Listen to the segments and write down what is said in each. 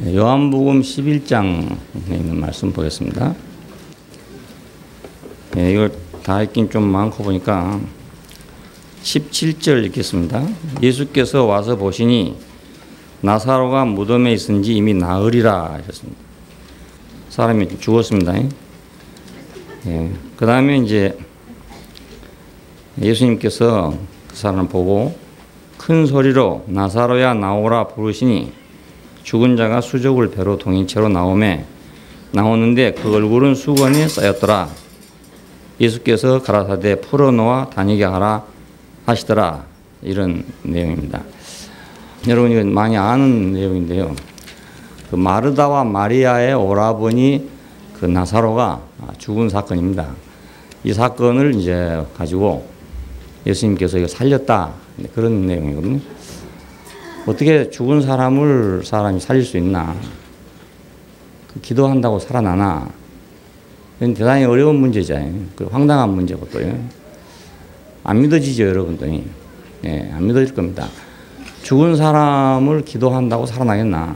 요한복음 11장에 있는 말씀 보겠습니다. 이걸 다 읽긴 좀 많고 보니까 17절 읽겠습니다. 예수께서 와서 보시니 나사로가 무덤에 있은지 이미 나으리라 하셨습니다. 사람이 죽었습니다. 그 다음에 이제 예수님께서 그 사람을 보고 큰 소리로 나사로야 나오라 부르시니 죽은 자가 수족을 배로 동인 채로 나오는데 그 얼굴은 수건에 쌓였더라. 예수께서 가라사대 풀어놓아 다니게 하라 하시더라. 이런 내용입니다. 여러분 이건 많이 아는 내용인데요. 그 마르다와 마리아의 오라버니 그 나사로가 죽은 사건입니다. 이 사건을 이제 가지고 예수님께서 이거 살렸다 그런 내용이거든요. 어떻게 죽은 사람이 살릴 수 있나? 기도한다고 살아나나? 이건 대단히 어려운 문제죠. 황당한 문제고 또요. 안 믿어지죠, 여러분들이. 안 믿어질 겁니다. 죽은 사람을 기도한다고 살아나겠나?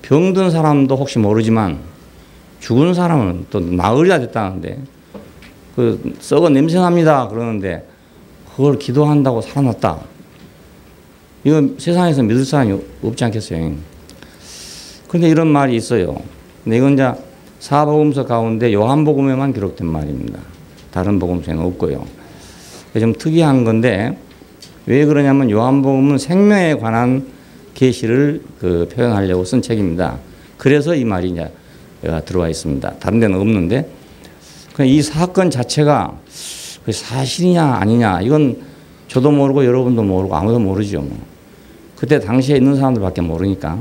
병든 사람도 혹시 모르지만 죽은 사람은 또 나으리가 됐다는데 그 썩어 냄새납니다 그러는데 그걸 기도한다고 살아났다. 이건 세상에서 믿을 사람이 없지 않겠어요. 그런데 이런 말이 있어요. 근데 이건 이제 사복음서 가운데 요한복음에만 기록된 말입니다. 다른 복음서에는 없고요. 좀 특이한 건데 왜 그러냐면 요한복음은 생명에 관한 계시를 표현하려고 쓴 책입니다. 그래서 이 말이 이제 들어와 있습니다. 다른 데는 없는데 이 사건 자체가 사실이냐 아니냐 이건 저도 모르고 여러분도 모르고 아무도 모르죠. 그때 당시에 있는 사람들밖에 모르니까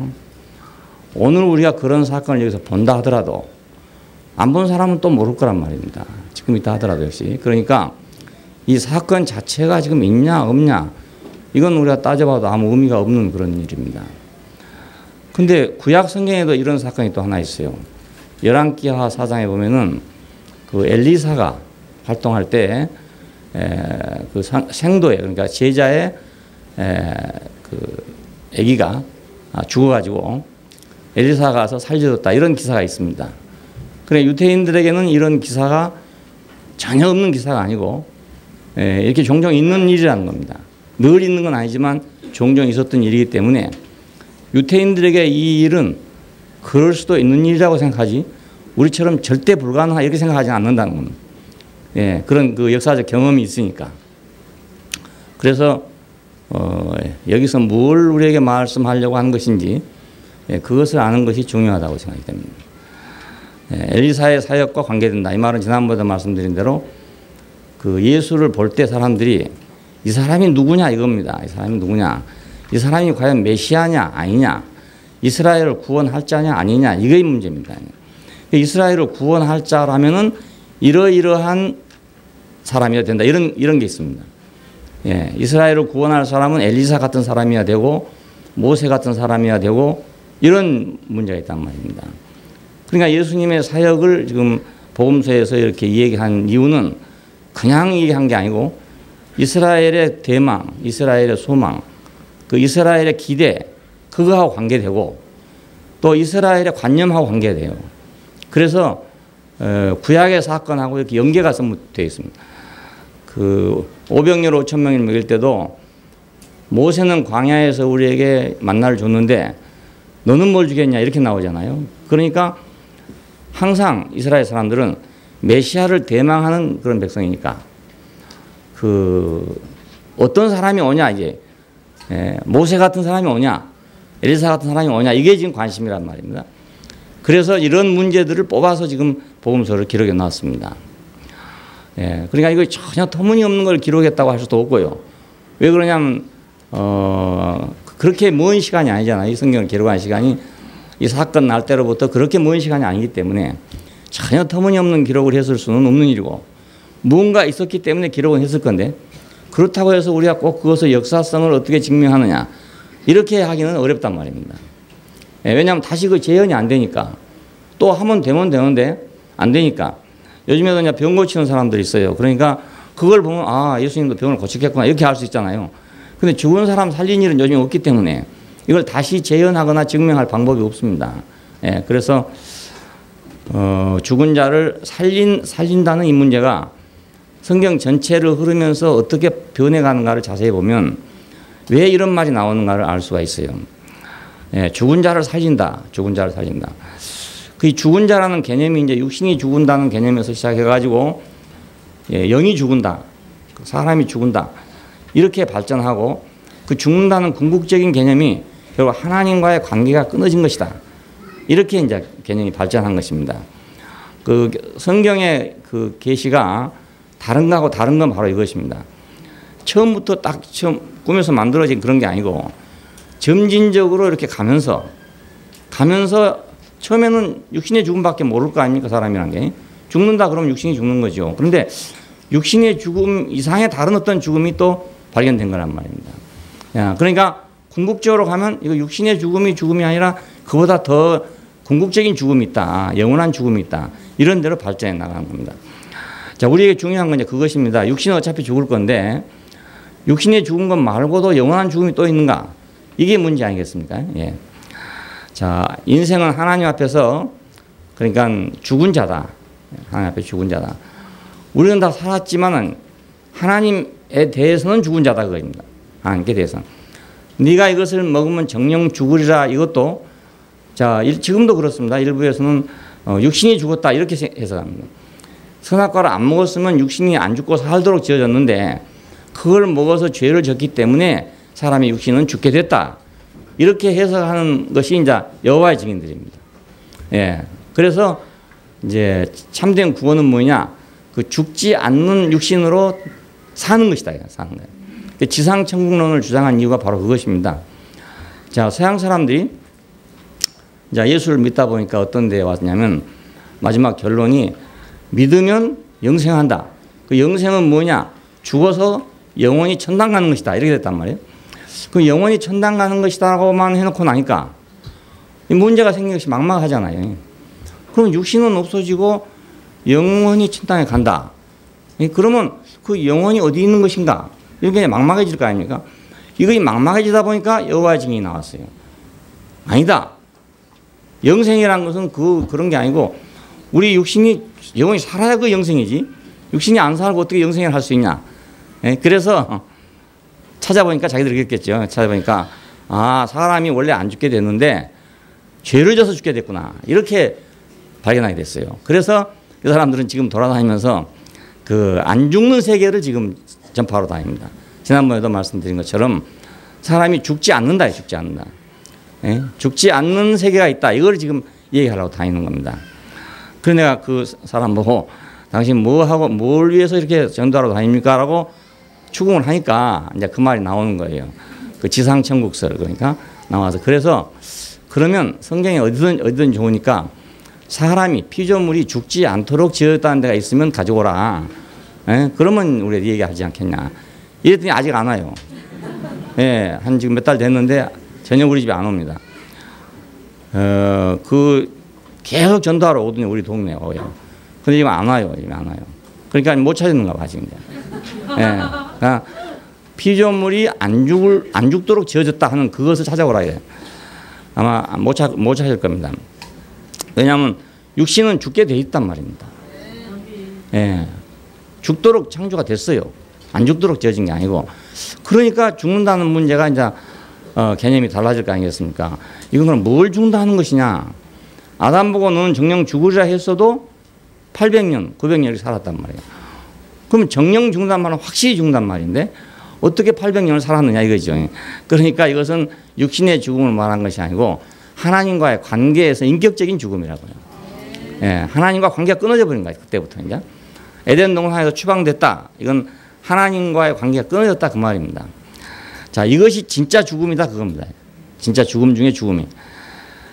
오늘 우리가 그런 사건을 여기서 본다 하더라도 안 본 사람은 또 모를 거란 말입니다. 지금 있다 하더라도 역시. 그러니까 이 사건 자체가 지금 있냐 없냐 이건 우리가 따져봐도 아무 의미가 없는 그런 일입니다. 근데 구약 성경에도 이런 사건이 또 하나 있어요. 열왕기하 4장에 보면은 그 엘리사가 활동할 때 그 생도에 그러니까 제자의 그 아기가 죽어가지고 엘리사가 가서 살려줬다 이런 기사가 있습니다. 그래 유대인들에게는 이런 기사가 전혀 없는 기사가 아니고 이렇게 종종 있는 일이라는 겁니다. 늘 있는 건 아니지만 종종 있었던 일이기 때문에 유대인들에게 이 일은 그럴 수도 있는 일이라고 생각하지 우리처럼 절대 불가능하다 이렇게 생각하지 않는다는 겁니다. 그런 그 역사적 경험이 있으니까. 그래서 여기서 뭘 우리에게 말씀하려고 하는 것인지 그것을 아는 것이 중요하다고 생각이 됩니다. 엘리사의 사역과 관계된다. 이 말은 지난번에도 말씀드린 대로 그 예수를 볼 때 사람들이 이 사람이 누구냐 이겁니다. 이 사람이 누구냐. 이 사람이 과연 메시아냐 아니냐. 이스라엘을 구원할 자냐 아니냐. 이게 문제입니다. 이스라엘을 구원할 자라면은 이러이러한 사람이어야 된다. 이런 게 있습니다. 이스라엘을 구원할 사람은 엘리사 같은 사람이어야 되고 모세 같은 사람이어야 되고 이런 문제가 있단 말입니다. 그러니까 예수님의 사역을 지금 복음서에서 이렇게 얘기한 이유는 그냥 얘기한 게 아니고 이스라엘의 대망, 이스라엘의 소망, 그 이스라엘의 기대 그거하고 관계되고 또 이스라엘의 관념하고 관계돼요. 그래서 구약의 사건하고 이렇게 연계가 되어 있습니다. 그 500여 5,000명을 먹일 때도 모세는 광야에서 우리에게 만나를 줬는데 너는 뭘 주겠냐 이렇게 나오잖아요. 그러니까 항상 이스라엘 사람들은 메시아를 대망하는 그런 백성이니까 그 어떤 사람이 오냐 이제 모세 같은 사람이 오냐 엘리사 같은 사람이 오냐 이게 지금 관심이란 말입니다. 그래서 이런 문제들을 뽑아서 지금 복음서를 기록해 놨습니다. 그러니까 이거 전혀 터무니없는 걸 기록했다고 할 수도 없고요. 왜 그러냐면 그렇게 먼 시간이 아니잖아요. 이 성경을 기록한 시간이 이 사건 날 때로부터 그렇게 먼 시간이 아니기 때문에 전혀 터무니없는 기록을 했을 수는 없는 일이고 뭔가 있었기 때문에 기록은 했을 건데 그렇다고 해서 우리가 꼭 그것의 역사성을 어떻게 증명하느냐 이렇게 하기는 어렵단 말입니다. 왜냐하면 다시 그 재현이 안 되니까 또 하면 되면 되는데 안 되니까 요즘에도 그냥 병 고치는 사람들이 있어요. 그러니까 그걸 보면 아 예수님도 병을 고치겠구나 이렇게 할 수 있잖아요. 근데 죽은 사람 살린 일은 요즘 없기 때문에 이걸 다시 재현하거나 증명할 방법이 없습니다. 예, 그래서 죽은 자를 살린다는 이 문제가 성경 전체를 흐르면서 어떻게 변해가는가를 자세히 보면 왜 이런 말이 나오는가를 알 수가 있어요. 예, 죽은 자를 살린다. 죽은 자를 살린다. 그 죽은 자라는 개념이 이제 육신이 죽은다는 개념에서 시작해가지고 예, 영이 죽은다. 사람이 죽은다. 이렇게 발전하고 그 죽는다는 궁극적인 개념이 결국 하나님과의 관계가 끊어진 것이다. 이렇게 이제 개념이 발전한 것입니다. 그 성경의 그 계시가 다른 거하고 다른 건 바로 이것입니다. 처음부터 딱 처음 꿈에서 만들어진 그런 게 아니고 점진적으로 이렇게 가면서 처음에는 육신의 죽음밖에 모를 거 아닙니까? 사람이란 게. 죽는다 그러면 육신이 죽는 거죠. 그런데 육신의 죽음 이상의 다른 어떤 죽음이 또 발견된 거란 말입니다. 그러니까 궁극적으로 가면 이거 육신의 죽음이 아니라 그보다 더 궁극적인 죽음이 있다. 영원한 죽음이 있다. 이런 데로 발전해 나가는 겁니다. 자, 우리에게 중요한 건 이제 그것입니다. 육신은 어차피 죽을 건데 육신의 죽은 것 말고도 영원한 죽음이 또 있는가? 이게 문제 아니겠습니까? 예. 자, 인생은 하나님 앞에서 그러니까 죽은 자다. 하나님 앞에 죽은 자다. 우리는 다 살았지만은 하나님에 대해서는 죽은 자다 그겁니다. 하나님께 대해서는. 네가 이것을 먹으면 정령 죽으리라 이것도 자, 지금도 그렇습니다. 일부에서는 육신이 죽었다 이렇게 해석합니다. 선악과를 안 먹었으면 육신이 안 죽고 살도록 지어졌는데 그걸 먹어서 죄를 졌기 때문에 사람의 육신은 죽게 됐다. 이렇게 해석하는 것이 이제 여호와의 증인들입니다. 예. 그래서 이제 참된 구원은 뭐냐? 그 죽지 않는 육신으로 사는 것이다. 사는 거예요. 지상천국론을 주장한 이유가 바로 그것입니다. 자, 서양 사람들이 자, 예수를 믿다 보니까 어떤 데에 왔냐면 마지막 결론이 믿으면 영생한다. 그 영생은 뭐냐? 죽어서 영원히 천당 가는 것이다. 이렇게 됐단 말이에요. 그 영원히 천당 가는 것이다라고만 해놓고 나니까 이 문제가 생긴 것이 막막하잖아요. 그럼 육신은 없어지고 영원히 천당에 간다. 그러면 그 영혼이 어디 있는 것인가? 이렇게 막막해질 거 아닙니까? 이것이 막막해지다 보니까 여호와의 증인이 나왔어요. 아니다. 영생이라는 것은 그런 게 아니고 우리 육신이 영원히 살아야 그 영생이지. 육신이 안 살고 어떻게 영생을 할 수 있냐. 그래서 찾아보니까 자기들이 그랬겠죠. 찾아보니까 아, 사람이 원래 안 죽게 됐는데 죄를 져서 죽게 됐구나. 이렇게 발견하게 됐어요. 그래서 그 사람들은 지금 돌아다니면서 그 안 죽는 세계를 지금 전파하러 다닙니다. 지난번에도 말씀드린 것처럼 사람이 죽지 않는다. 죽지 않는다. 예? 죽지 않는 세계가 있다. 이걸 지금 얘기하려고 다니는 겁니다. 그래서 내가 그 사람 보고 당신 뭘 위해서 이렇게 전도하러 다닙니까? 라고 추궁을 하니까 이제 그 말이 나오는 거예요. 그 지상천국설 그러니까 나와서 그래서 그러면 성경에 어디든 좋으니까 사람이 피조물이 죽지 않도록 지었다는 데가 있으면 가져오라. 예? 그러면 우리가 얘기하지 않겠냐. 이랬더니 아직 안 와요. 예, 한 지금 몇 달 됐는데 전혀 우리 집에 안 옵니다. 계속 전도하러 오더니 우리 동네에 와요. 근데 지금 안 와요. 지금 안 와요. 그러니까 못 찾았는가 봐, 지금. 예. 그러니까 피조물이 안 죽도록 지어졌다 하는 그것을 찾아오라 해요. 아마 못 찾을 겁니다. 왜냐하면 육신은 죽게 돼 있단 말입니다. 예. 죽도록 창조가 됐어요. 안 죽도록 지어진 게 아니고. 그러니까 죽는다는 문제가 이제 개념이 달라질 거 아니겠습니까? 이건 그럼 뭘 죽는다 하는 것이냐? 아담 보고 너는 정령 죽으리라 했어도 800년, 900년을 살았단 말이에요. 그럼 정령 죽는단 말은 확실히 죽는단 말인데 어떻게 800년을 살았느냐 이거죠. 그러니까 이것은 육신의 죽음을 말한 것이 아니고 하나님과의 관계에서 인격적인 죽음이라고요. 예, 하나님과 관계가 끊어져 버린 거예요. 그때부터 이제 에덴 동산에서 추방됐다. 이건 하나님과의 관계가 끊어졌다 그 말입니다. 자, 이것이 진짜 죽음이다 그겁니다. 진짜 죽음 중에 죽음이.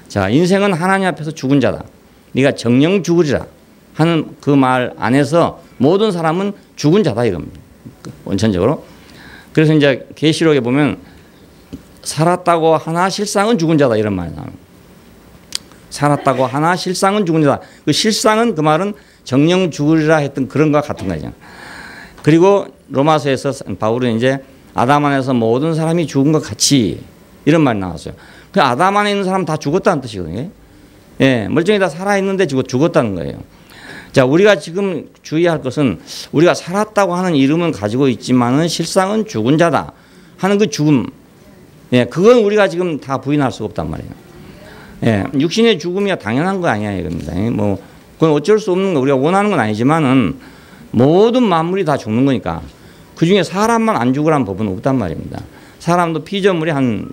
자, 인생은 하나님 앞에서 죽은 자다. 네가 정령 죽으리라 하는 그 말 안에서 모든 사람은 죽은 자다 이겁니다. 원천적으로. 그래서 이제 계시록에 보면 살았다고 하나 실상은 죽은 자다 이런 말이 나옵니다. 살았다고 하나 실상은 죽은 자다. 그 실상은 그 말은 정령 죽으리라 했던 그런 것과 같은 거죠. 그리고 로마서에서 바울은 이제 아담 안에서 모든 사람이 죽은 것 같이 이런 말이 나왔어요. 그 아담 안에 있는 사람 다 죽었다는 뜻이거든요. 예, 멀쩡히 다 살아있는데 죽었다는 거예요. 자, 우리가 지금 주의할 것은 우리가 살았다고 하는 이름은 가지고 있지만은 실상은 죽은 자다 하는 그 죽음. 예, 그건 우리가 지금 다 부인할 수가 없단 말이에요. 예, 육신의 죽음이야 당연한 거 아니야 이겁니다. 뭐, 그건 어쩔 수 없는 거, 우리가 원하는 건 아니지만은 모든 만물이 다 죽는 거니까 그 중에 사람만 안 죽으라는 법은 없단 말입니다. 사람도 피조물의 한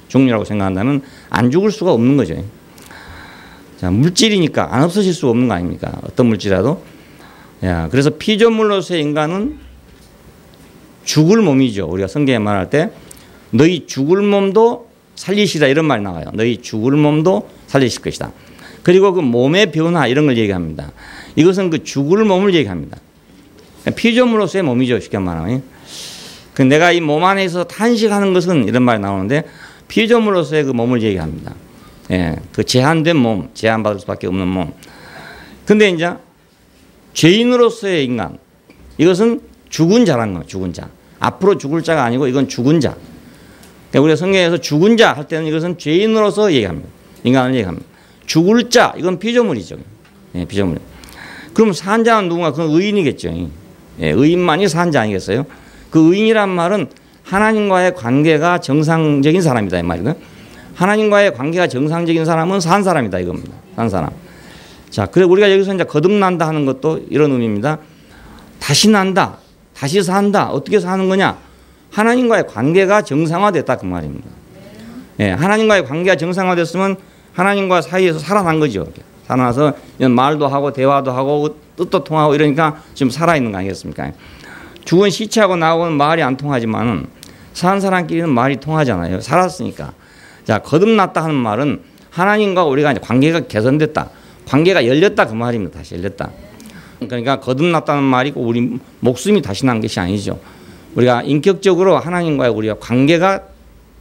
종류라고 생각한다면 안 죽을 수가 없는 거죠. 자, 물질이니까 안 없어질 수 없는 거 아닙니까? 어떤 물질이라도. 야, 그래서 피조물로서의 인간은 죽을 몸이죠. 우리가 성경에 말할 때 너희 죽을 몸도 살리시다 이런 말이 나와요. 너희 죽을 몸도 살리실 것이다. 그리고 그 몸의 변화 이런 걸 얘기합니다. 이것은 그 죽을 몸을 얘기합니다. 피조물로서의 몸이죠. 쉽게 말하면. 그 내가 이 몸 안에서 탄식하는 것은 이런 말이 나오는데 피조물로서의 그 몸을 얘기합니다. 예, 그 제한된 몸, 제한받을 수밖에 없는 몸. 근데 이제 죄인으로서의 인간, 이것은 죽은 자라는 거예요. 죽은 자. 앞으로 죽을 자가 아니고 이건 죽은 자. 그러니까 우리가 성경에서 죽은 자 할 때는 이것은 죄인으로서 얘기합니다. 인간을 얘기합니다. 죽을 자, 이건 피조물이죠. 예, 피조물. 그럼 산 자는 누군가? 그건 의인이겠죠. 예, 의인만이 산 자 아니겠어요? 그 의인이란 말은 하나님과의 관계가 정상적인 사람이다 이 말이거든요. 하나님과의 관계가 정상적인 사람은 산 사람이다 이겁니다. 산 사람. 자, 그래 우리가 여기서 이제 거듭난다 하는 것도 이런 의미입니다. 다시 난다, 다시 산다. 어떻게 사는 거냐? 하나님과의 관계가 정상화됐다 그 말입니다. 예, 하나님과의 관계가 정상화됐으면 하나님과 사이에서 살아난 거죠. 살아나서 말도 하고 대화도 하고 뜻도 통하고 이러니까 지금 살아있는 거 아니겠습니까? 죽은 시체하고 나하고는 말이 안 통하지만은 산 사람끼리는 말이 통하잖아요. 살았으니까. 자, 거듭났다 하는 말은 하나님과 우리가 이제 관계가 개선됐다. 관계가 열렸다 그 말입니다. 다시 열렸다. 그러니까 거듭났다는 말이고 우리 목숨이 다시 난 것이 아니죠. 우리가 인격적으로 하나님과의 우리가 관계가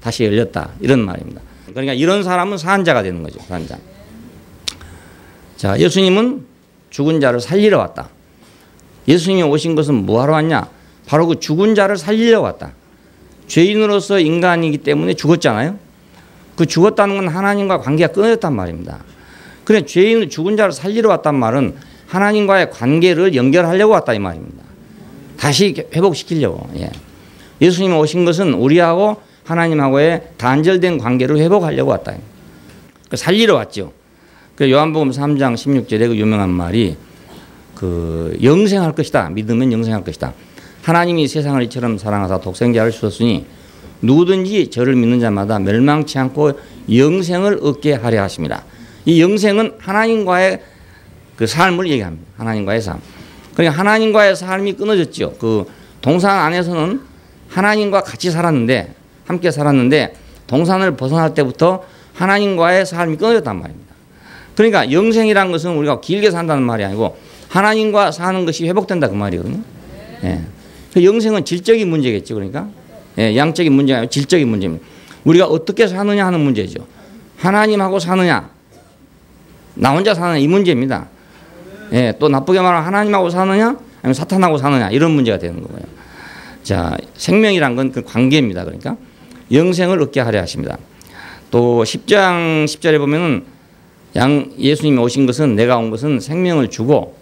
다시 열렸다. 이런 말입니다. 그러니까 이런 사람은 산 자가 되는 거죠. 산 자. 자, 예수님은 죽은 자를 살리러 왔다. 예수님이 오신 것은 뭐하러 왔냐? 바로 그 죽은 자를 살리러 왔다. 죄인으로서 인간이기 때문에 죽었잖아요. 그 죽었다는 건 하나님과 관계가 끊어졌단 말입니다. 그래 죄인 죽은 자를 살리러 왔단 말은 하나님과의 관계를 연결하려고 왔다 이 말입니다. 다시 회복시키려고. 예. 예수님이 오신 것은 우리하고 하나님하고의 단절된 관계를 회복하려고 왔다. 살리러 왔죠. 그 요한복음 3장 16절에 그 유명한 말이 그 영생할 것이다. 믿으면 영생할 것이다. 하나님이 세상을 이처럼 사랑하사 독생자를 주셨으니 누구든지 저를 믿는 자마다 멸망치 않고 영생을 얻게 하려 하십니다. 이 영생은 하나님과의 그 삶을 얘기합니다. 하나님과의 삶. 그러니까 하나님과의 삶이 끊어졌죠. 그 동산 안에서는 하나님과 같이 살았는데 함께 살았는데 동산을 벗어날 때부터 하나님과의 삶이 끊어졌단 말입니다. 그러니까 영생이라는 것은 우리가 길게 산다는 말이 아니고 하나님과 사는 것이 회복된다 그 말이거든요. 예. 그 영생은 질적인 문제겠죠. 그러니까 예, 양적인 문제가 아니고 질적인 문제입니다. 우리가 어떻게 사느냐 하는 문제죠. 하나님하고 사느냐 나 혼자 사느냐 이 문제입니다. 예, 또 나쁘게 말하면 하나님하고 사느냐 아니면 사탄하고 사느냐 이런 문제가 되는 거고요. 자, 생명이란 건 그 관계입니다. 그러니까 영생을 얻게 하려 하십니다. 또 10장 10절에 보면은 예수님이 오신 것은 내가 온 것은 생명을 주고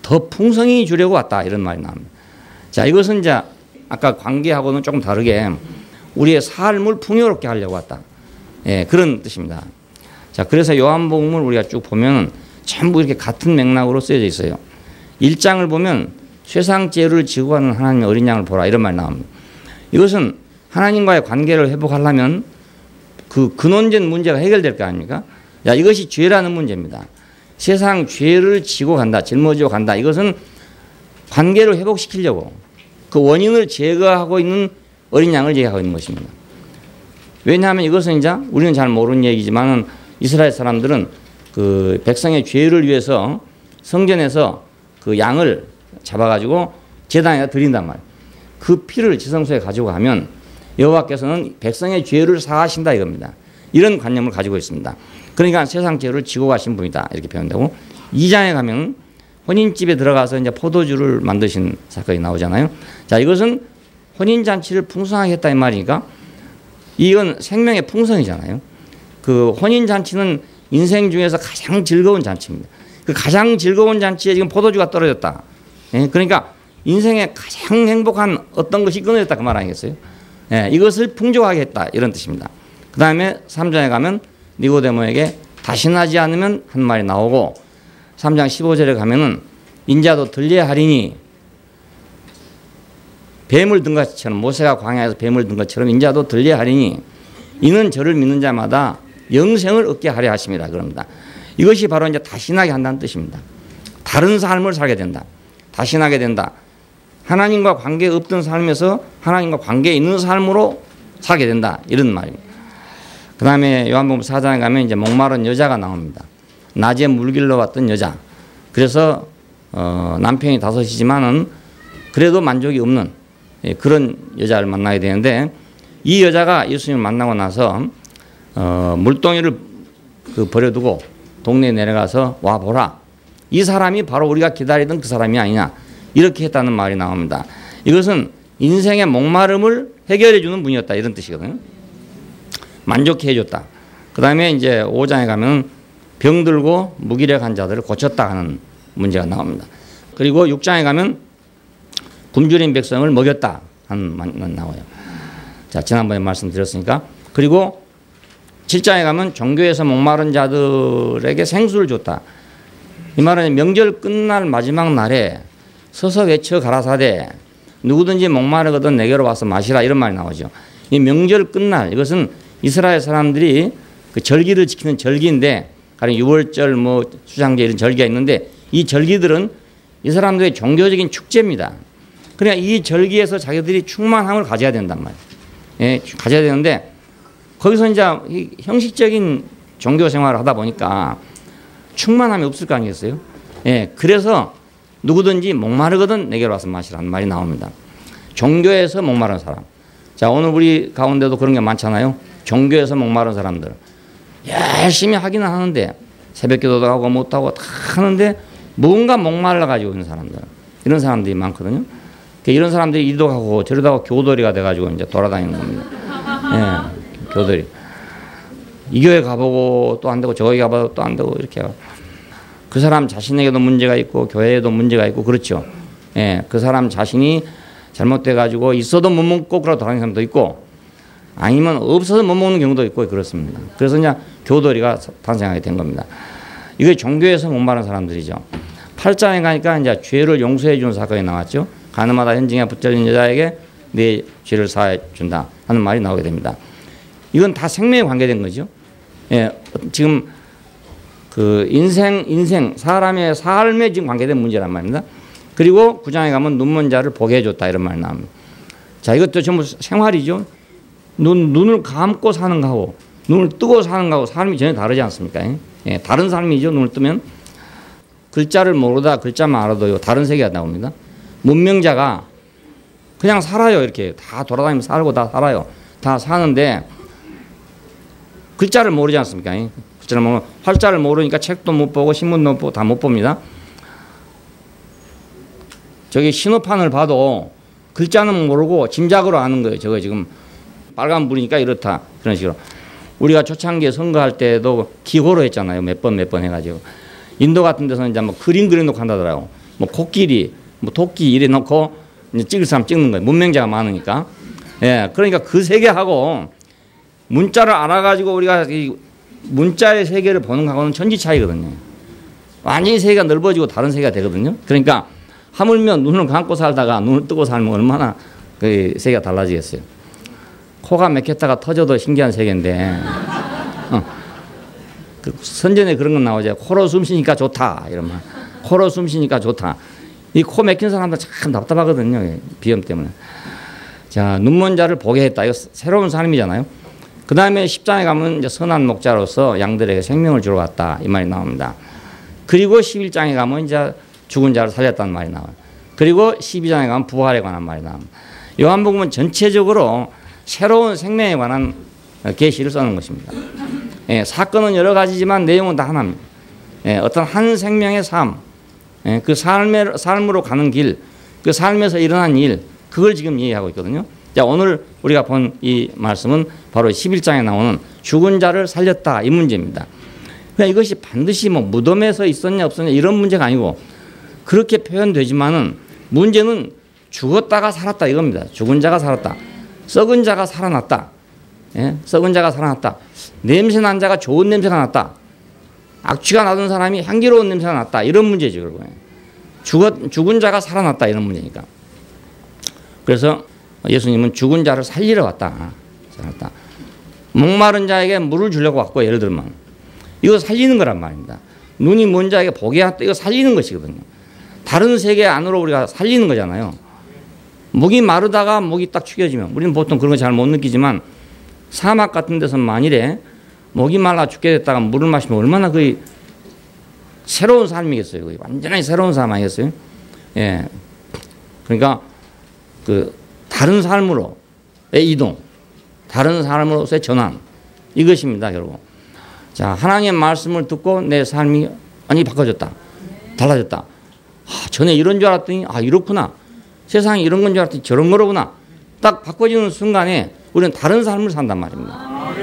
더 풍성히 주려고 왔다 이런 말이 나옵니다. 자, 이것은 이제 아까 관계하고는 조금 다르게 우리의 삶을 풍요롭게 하려고 왔다. 예, 그런 뜻입니다. 자, 그래서 요한복음을 우리가 쭉 보면 전부 이렇게 같은 맥락으로 쓰여져 있어요. 1장을 보면 세상 죄를 지고 가는 하나님의 어린 양을 보라 이런 말이 나옵니다. 이것은 하나님과의 관계를 회복하려면 그 근원적 문제가 해결될 거 아닙니까? 야, 이것이 죄라는 문제입니다. 세상 죄를 지고 간다, 짊어지고 간다. 이것은 관계를 회복시키려고 그 원인을 제거하고 있는 어린 양을 얘기하고 있는 것입니다. 왜냐하면 이것은 이제 우리는 잘 모르는 얘기지만 이스라엘 사람들은 그 백성의 죄를 위해서 성전에서 그 양을 잡아가지고 제단에다 드린단 말이에요. 그 피를 지성소에 가지고 가면 여호와께서는 백성의 죄를 사하신다 이겁니다. 이런 관념을 가지고 있습니다. 그러니까 세상 죄를 지고 가신 분이다 이렇게 표현되고 2장에 가면 혼인집에 들어가서 이제 포도주를 만드신 사건이 나오잖아요. 자, 이것은 혼인잔치를 풍성하게 했다 이 말이니까 이건 생명의 풍성이잖아요. 그 혼인잔치는 인생 중에서 가장 즐거운 잔치입니다. 그 가장 즐거운 잔치에 지금 포도주가 떨어졌다. 예? 그러니까 인생에 가장 행복한 어떤 것이 끊어졌다 그 말 아니겠어요? 예, 이것을 풍족하게 했다 이런 뜻입니다. 그 다음에 3장에 가면 니고데모에게 다시 나지 않으면 한 말이 나오고 3장 15절에 가면은 인자도 들려하리니 뱀을 든 것처럼 모세가 광야에서 뱀을 든 것처럼 인자도 들려하리니 이는 저를 믿는 자마다 영생을 얻게 하려 하십니다. 그럽니다. 이것이 바로 이제 다시 나게 한다는 뜻입니다. 다른 삶을 살게 된다. 다시 나게 된다. 하나님과 관계 없던 삶에서 하나님과 관계 있는 삶으로 살게 된다. 이런 말입니다. 그 다음에 요한복음 4장에 가면 이제 목마른 여자가 나옵니다. 낮에 물길로 왔던 여자. 그래서 남편이 5이지만은 그래도 만족이 없는 그런 여자를 만나게 되는데 이 여자가 예수님을 만나고 나서 물동이를 버려두고 동네에 내려가서 와 보라. 이 사람이 바로 우리가 기다리던 그 사람이 아니냐. 이렇게 했다는 말이 나옵니다. 이것은 인생의 목마름을 해결해 주는 분이었다. 이런 뜻이거든요. 만족해 줬다. 그 다음에 이제 5장에 가면 병들고 무기력한 자들을 고쳤다 하는 문제가 나옵니다. 그리고 6장에 가면 굶주린 백성을 먹였다 하는 말이 나와요. 자, 지난번에 말씀드렸으니까. 그리고 7장에 가면 종교에서 목마른 자들에게 생수를 줬다. 이 말은 명절 끝날 마지막 날에 서서 외쳐 가라사대 누구든지 목마르거든 내게로 와서 마시라 이런 말이 나오죠. 이 명절 끝날 이것은 이스라엘 사람들이 그 절기를 지키는 절기인데 가령 유월절 뭐 수장제 이런 절기가 있는데 이 절기들은 이 사람들의 종교적인 축제입니다. 그러니까 이 절기에서 자기들이 충만함을 가져야 된단 말이에요. 예, 가져야 되는데 거기서 이제 형식적인 종교 생활을 하다 보니까 충만함이 없을 거 아니겠어요? 예, 그래서 누구든지 목마르거든 내게로 와서 마시라는 말이 나옵니다. 종교에서 목마른 사람. 자, 오늘 우리 가운데도 그런 게 많잖아요. 종교에서 목마른 사람들. 열심히 하기는 하는데 새벽 기도도 하고 못하고 다 하는데 뭔가 목말라 가지고 있는 사람들. 이런 사람들이 많거든요. 이런 사람들이 이리도 가고 저리도 가고 교돌이가 돼가지고 이제 돌아다니는 겁니다. 예, 교돌이. 이 교회 가보고 또 안 되고 저기 가봐도 또 안 되고 이렇게 하고. 그 사람 자신에게도 문제가 있고 교회에도 문제가 있고 그렇죠. 예, 그 사람 자신이 잘못돼가지고 있어도 못 먹고 그러고 돌아다니는 사람도 있고 아니면 없어서 못 먹는 경우도 있고 그렇습니다. 그래서 이제 교돌이가 탄생하게 된 겁니다. 이게 종교에서 목마른 사람들이죠. 8장에 가니까 이제 죄를 용서해 주는 사건이 나왔죠. 가늠하다 현증에 붙들린 여자에게 네 죄를 사해 준다 하는 말이 나오게 됩니다. 이건 다 생명에 관계된 거죠. 예, 지금 그 인생 사람의 삶에 지금 관계된 문제란 말입니다. 그리고 9장에 가면 눈먼 자를 보게 해줬다 이런 말이 나옵니다. 자, 이것도 전부 생활이죠. 눈을 감고 사는 거하고 눈을 뜨고 사는 거하고 삶이 전혀 다르지 않습니까? 예, 다른 삶이죠. 눈을 뜨면 글자를 모르다 글자만 알아도요 다른 세계가 나옵니다. 문명자가 그냥 살아요. 이렇게 다 돌아다니면서 살고 다 살아요. 다 사는데 글자를 모르지 않습니까? 글자를 모르면 활자를 모르니까 책도 못 보고 신문도 못 보고 다 못 봅니다. 저기 신호판을 봐도 글자는 모르고 짐작으로 아는 거예요. 저거 지금 빨간불이니까 이렇다 그런 식으로. 우리가 초창기에 선거할 때도 기호로 했잖아요. 몇 번 해가지고. 인도 같은 데서는 이제 뭐 그림 그려놓고 한다더라고. 뭐 코끼리, 뭐 토끼 이래 놓고 이제 찍을 사람 찍는 거예요. 문명자가 많으니까. 예, 그러니까 그 세계하고 문자를 알아가지고 우리가 이 문자의 세계를 보는 거하고는 천지 차이거든요. 완전히 세계가 넓어지고 다른 세계가 되거든요. 그러니까 하물며 눈을 감고 살다가 눈을 뜨고 살면 얼마나 그 세계가 달라지겠어요. 코가 막혔다가 터져도 신기한 세계인데 그 선전에 그런 건 나오죠. 코로 숨 쉬니까 좋다 이런 말. 코로 숨 쉬니까 좋다. 이 코 막힌 사람들 참 답답하거든요. 비염 때문에. 자, 눈먼 자를 보게 했다. 이거 새로운 삶이잖아요. 그 다음에 10장에 가면 이제 선한 목자로서 양들에게 생명을 주러 갔다 이 말이 나옵니다. 그리고 11장에 가면 이제 죽은 자를 살렸다는 말이 나와요. 그리고 12장에 가면 부활에 관한 말이 나옵니다. 요한복음은 전체적으로 새로운 생명에 관한 계시를 써놓은 것입니다. 예, 사건은 여러 가지지만 내용은 다 하나입니다. 예, 어떤 한 생명의 삶, 그 삶으로 가는 길, 그 삶에서 일어난 일, 그걸 지금 얘기하고 있거든요. 자, 오늘 우리가 본 이 말씀은 바로 11장에 나오는 죽은 자를 살렸다 이 문제입니다. 그냥 이것이 반드시 뭐 무덤에서 있었냐 없었냐 이런 문제가 아니고 그렇게 표현되지만은 문제는 죽었다가 살았다 이겁니다. 죽은 자가 살았다. 썩은 자가 살아났다. 예? 썩은 자가 살아났다. 냄새 난 자가 좋은 냄새가 났다. 악취가 나던 사람이 향기로운 냄새가 났다. 이런 문제죠. 결국에. 죽은 자가 살아났다. 이런 문제니까. 그래서 예수님은 죽은 자를 살리러 왔다. 살았다. 목마른 자에게 물을 주려고 왔고 예를 들면 이거 살리는 거란 말입니다. 눈이 먼 자에게 보게 왔다. 이거 살리는 것이거든요. 다른 세계 안으로 우리가 살리는 거잖아요. 목이 마르다가 목이 딱 축여지면 우리는 보통 그런 거 잘 못 느끼지만 사막 같은 데서 만일에 목이 말라 죽게 됐다가 물을 마시면 얼마나 거의 새로운 삶이겠어요. 거의 완전히 새로운 삶 아니겠어요? 예. 그러니까 그 다른 삶으로의 이동, 다른 삶으로서의 전환 이것입니다. 결국. 자, 하나님의 말씀을 듣고 내 삶이 완전히 바꿔졌다. 달라졌다. 전에 이런 줄 알았더니 이렇구나. 세상이 이런 건 줄 알았더니 저런 거로구나. 딱 바꿔지는 순간에 우리는 다른 삶을 산단 말입니다.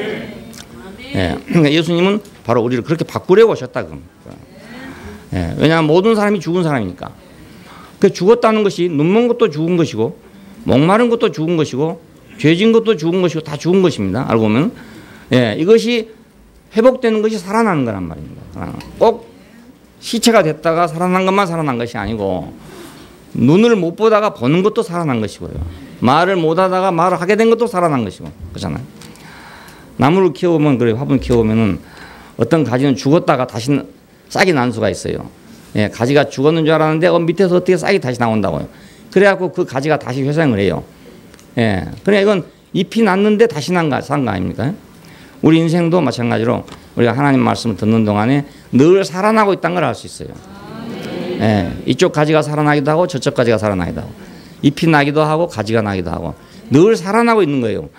예, 그러니까 예수님은 바로 우리를 그렇게 바꾸려고 오셨다. 예, 왜냐하면 모든 사람이 죽은 사람이니까. 그 죽었다는 것이 눈먼 것도 죽은 것이고 목마른 것도 죽은 것이고 죄진 것도 죽은 것이고 다 죽은 것입니다. 알고 보면 예, 이것이 회복되는 것이 살아나는 거란 말입니다. 꼭 시체가 됐다가 살아난 것만 살아난 것이 아니고 눈을 못 보다가 보는 것도 살아난 것이고요. 말을 못 하다가 말을 하게 된 것도 살아난 것이고 그렇잖아요. 나무를 키워보면 그래 화분 키워보면은 어떤 가지는 죽었다가 다시 싹이 난 수가 있어요. 예, 가지가 죽었는 줄 알았는데 밑에서 어떻게 싹이 다시 나온다고요. 그래갖고 그 가지가 다시 회생을 해요. 예, 그래 이건 잎이 났는데 다시 산 거 아닙니까? 우리 인생도 마찬가지로 우리가 하나님 말씀을 듣는 동안에 늘 살아나고 있다는 걸 알 수 있어요. 예, 이쪽 가지가 살아나기도 하고 저쪽 가지가 살아나기도 하고 잎이 나기도 하고 가지가 나기도 하고 늘 살아나고 있는 거예요.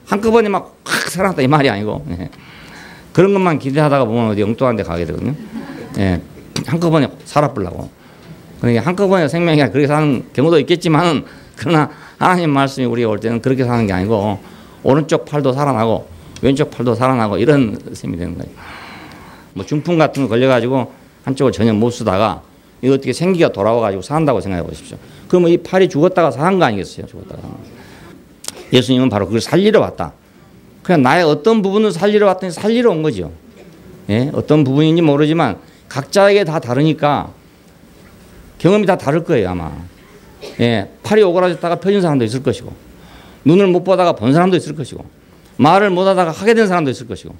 한꺼번에 막 확 살아났다 이 말이 아니고 예. 그런 것만 기대하다가 보면 어디 엉뚱한 데 가게 되거든요. 예, 한꺼번에 살아보려고. 그러니까 한꺼번에 생명이 그렇게 사는 경우도 있겠지만 그러나 하나님 말씀이 우리가 올 때는 그렇게 사는 게 아니고 오른쪽 팔도 살아나고 왼쪽 팔도 살아나고 이런 셈이 되는 거예요. 뭐 중풍 같은 거 걸려가지고 한쪽을 전혀 못 쓰다가 이거 어떻게 생기가 돌아와가지고 산다고 생각해 보십시오. 그러면 이 팔이 죽었다가 산 거 아니겠어요? 죽었다가. 예수님은 바로 그걸 살리러 왔다. 그냥 나의 어떤 부분을 살리러 왔더니 살리러 온 거죠. 예? 어떤 부분인지 모르지만 각자에게 다 다르니까 경험이 다 다를 거예요 아마. 예, 팔이 오그라졌다가 펴진 사람도 있을 것이고 눈을 못 보다가 본 사람도 있을 것이고 말을 못 하다가 하게 된 사람도 있을 것이고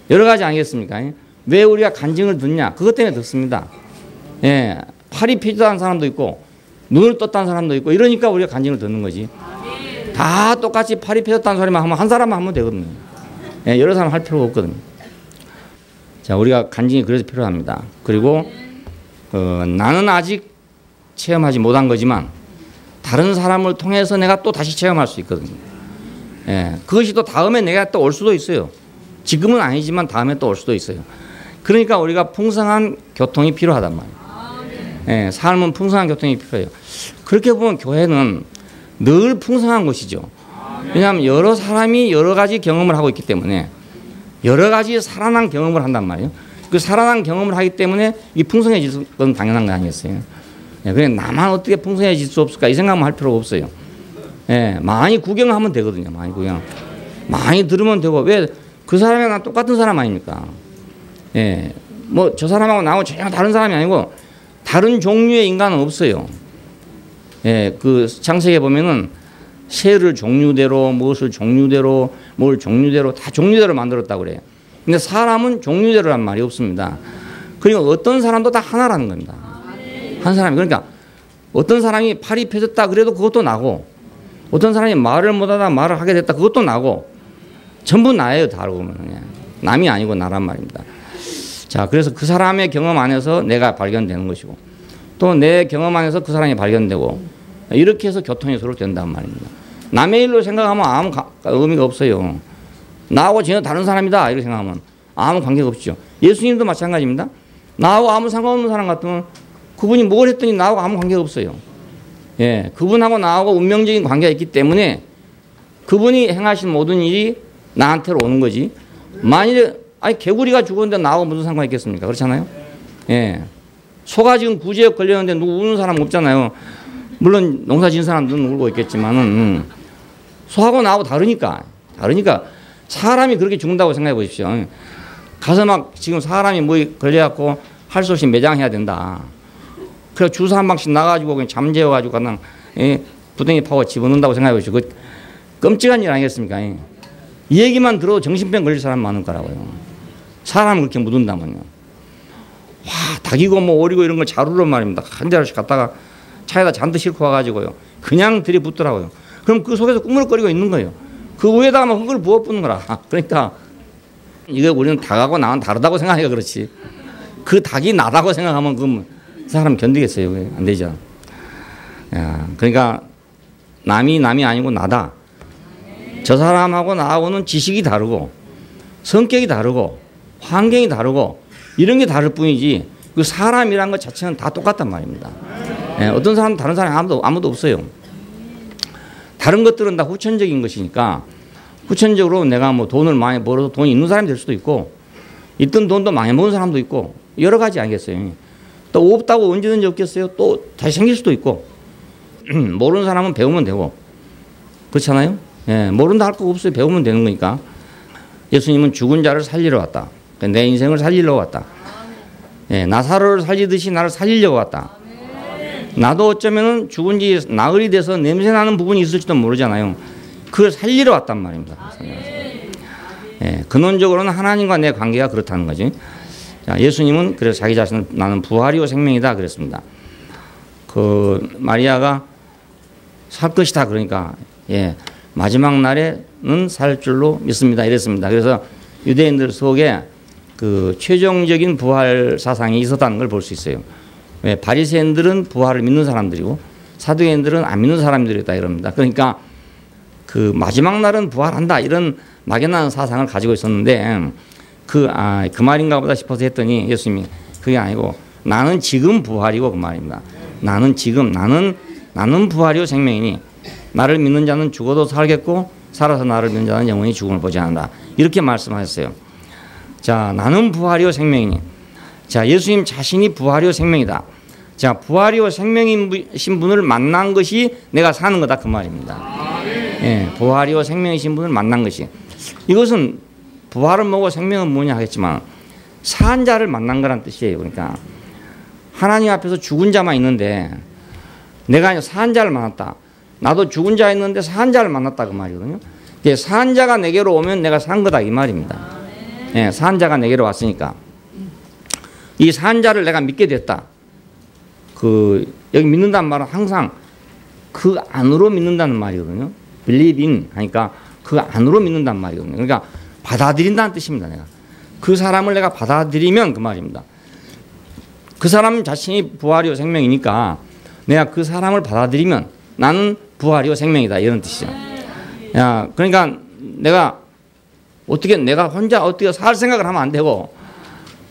여러 가지 아니겠습니까? 왜 우리가 간증을 듣냐? 그것 때문에 듣습니다. 예, 팔이 펴졌다는 사람도 있고 눈을 떴다는 사람도 있고 이러니까 우리가 간증을 듣는 거지. 다 똑같이 팔이 펴졌다는 소리만 하면 한 사람만 하면 되거든요. 예, 여러 사람 할 필요가 없거든요. 자, 우리가 간증이 그래서 필요합니다. 그리고 나는 아직 체험하지 못한 거지만 다른 사람을 통해서 내가 또 다시 체험할 수 있거든요. 예, 그것이 또 다음에 내가 또 올 수도 있어요. 지금은 아니지만 다음에 또 올 수도 있어요. 그러니까 우리가 풍성한 교통이 필요하단 말이에요. 예, 삶은 풍성한 교통이 필요해요. 그렇게 보면 교회는 늘 풍성한 곳이죠. 왜냐하면 여러 사람이 여러 가지 경험을 하고 있기 때문에 여러 가지 살아난 경험을 한단 말이에요. 그 살아난 경험을 하기 때문에 이 풍성해질 건 당연한 거 아니겠어요? 예, 그냥 나만 어떻게 풍성해질 수 없을까 이 생각만 할 필요가 없어요. 예, 많이 구경하면 되거든요. 많이 구경. 많이 들으면 되고 왜 그 사람이랑 똑같은 사람 아닙니까? 예, 뭐 저 사람하고 나하고 전혀 다른 사람이 아니고 다른 종류의 인간은 없어요. 예, 그 창세기에 보면은 새를 종류대로 무엇을 종류대로 뭘 종류대로 다 종류대로 만들었다고 그래요. 근데 사람은 종류대로란 말이 없습니다. 그러니까 어떤 사람도 다 하나라는 겁니다. 한 사람이. 그러니까 어떤 사람이 팔이 펴졌다 그래도 그것도 나고 어떤 사람이 말을 못하다 말을 하게 됐다 그것도 나고 전부 나예요. 다 알고 보면. 남이 아니고 나란 말입니다. 자, 그래서 그 사람의 경험 안에서 내가 발견되는 것이고 또 내 경험 안에서 그 사람이 발견되고 이렇게 해서 교통이 서로 된단 말입니다. 남의 일로 생각하면 아무 의미가 없어요. 나하고 전혀 다른 사람이다 이렇게 생각하면 아무 관계가 없죠. 예수님도 마찬가지입니다. 나하고 아무 상관없는 사람 같으면 그분이 뭘 했더니 나하고 아무 관계가 없어요. 예, 그분하고 나하고 운명적인 관계가 있기 때문에 그분이 행하신 모든 일이 나한테로 오는 거지. 만일에 아니 개구리가 죽었는데 나하고 무슨 상관이 있겠습니까? 그렇잖아요. 예. 소가 지금 구제역 걸렸는데 누구 우는 사람 없잖아요. 물론 농사 지은 사람들은 울고 있겠지만은 소하고 나하고 다르니까 사람이 그렇게 죽는다고 생각해 보십시오. 가서 막 지금 사람이 뭐 걸려갖고 할 수 없이 매장해야 된다. 그래 주사 한 방씩 나가지고 그냥 잠재워가지고 그냥 부덩이 파고 집어넣는다고 생각해 보십시오. 그 끔찍한 일 아니겠습니까? 이 얘기만 들어도 정신병 걸릴 사람 많을 거라고요. 사람을 그렇게 묻은다면요. 와, 닭이고 뭐 오리고 이런 걸 자루로 말입니다. 한 자루씩 갖다가 차에다 잔뜩 싣고 와가지고요. 그냥 들이붓더라고요. 그럼 그 속에서 꾸물거리고 있는 거예요. 그 위에다가 막 흙을 부어붓는 거라. 그러니까 이게 우리는 닭하고 나는 다르다고 생각하니까 그렇지. 그 닭이 나다고 생각하면 그 사람 견디겠어요. 안 되죠. 야, 그러니까 남이 아니고 나다. 저 사람하고 나하고는 지식이 다르고 성격이 다르고 환경이 다르고 이런 게 다를 뿐이지 그 사람이란 것 자체는 다 똑같단 말입니다. 예, 어떤 사람은 다른 사람이 아무도 없어요. 다른 것들은 다 후천적인 것이니까 후천적으로 내가 뭐 돈을 많이 벌어서 돈이 있는 사람이 될 수도 있고 있던 돈도 많이 먹은 사람도 있고 여러 가지 아니겠어요. 또 없다고 언제든지 없겠어요. 또 다시 생길 수도 있고 모르는 사람은 배우면 되고 그렇잖아요. 예, 모른다 할 거 없어요. 배우면 되는 거니까. 예수님은 죽은 자를 살리러 왔다. 내 인생을 살리려고 왔다. 예, 나사로를 살리듯이 나를 살리려고 왔다. 나도 어쩌면은 죽은 지 나흘이 돼서 냄새나는 부분이 있을지도 모르잖아요. 그걸 살리러 왔단 말입니다. 예, 근원적으로는 하나님과 내 관계가 그렇다는 거지. 자, 예수님은 그래서 자기 자신을 나는 부활이요 생명이다 그랬습니다. 그 마리아가 살 것이다 그러니까 예, 마지막 날에는 살 줄로 믿습니다 이랬습니다. 그래서 유대인들 속에 그 최종적인 부활 사상이 있었다는 걸 볼 수 있어요. 왜 바리새인들은 부활을 믿는 사람들이고 사두개인들은 안 믿는 사람들이다 이럽니다. 그러니까 그 마지막 날은 부활한다 이런 막연한 사상을 가지고 있었는데 그 말인가 보다 싶어서 했더니 예수님이 그게 아니고 나는 지금 부활이고 그 말입니다. 나는 지금 나는 부활이요 생명이니 나를 믿는 자는 죽어도 살겠고 살아서 나를 믿는 자는 영원히 죽음을 보지 않는다. 이렇게 말씀하셨어요. 자, 나는 부활이요 생명이니. 자, 예수님 자신이 부활이요 생명이다. 자, 부활이요 생명이신 분을 만난 것이 내가 사는 거다 그 말입니다. 예, 부활이요 생명이신 분을 만난 것이. 이것은 부활은 뭐고 생명은 뭐냐 하겠지만 산 자를 만난 거란 뜻이에요. 그러니까 하나님 앞에서 죽은 자만 있는데 내가 산 자를 만났다. 나도 죽은 자 있는데 산 자를 만났다 그 말이거든요. 산 자가 내게로 오면 내가 산 거다 이 말입니다. 예, 산 자가 내게로 왔으니까 이 산 자를 내가 믿게 됐다. 그 여기 믿는다는 말은 항상 그 안으로 믿는다는 말이거든요. believe in 하니까 그 안으로 믿는다는 말이거든요. 그러니까 받아들인다는 뜻입니다. 내가 그 사람을 내가 받아들이면 그 말입니다. 그 사람 자신이 부활이요 생명이니까 내가 그 사람을 받아들이면 나는 부활이요 생명이다 이런 뜻이죠. 야, 그러니까 내가 혼자 어떻게 살 생각을 하면 안 되고,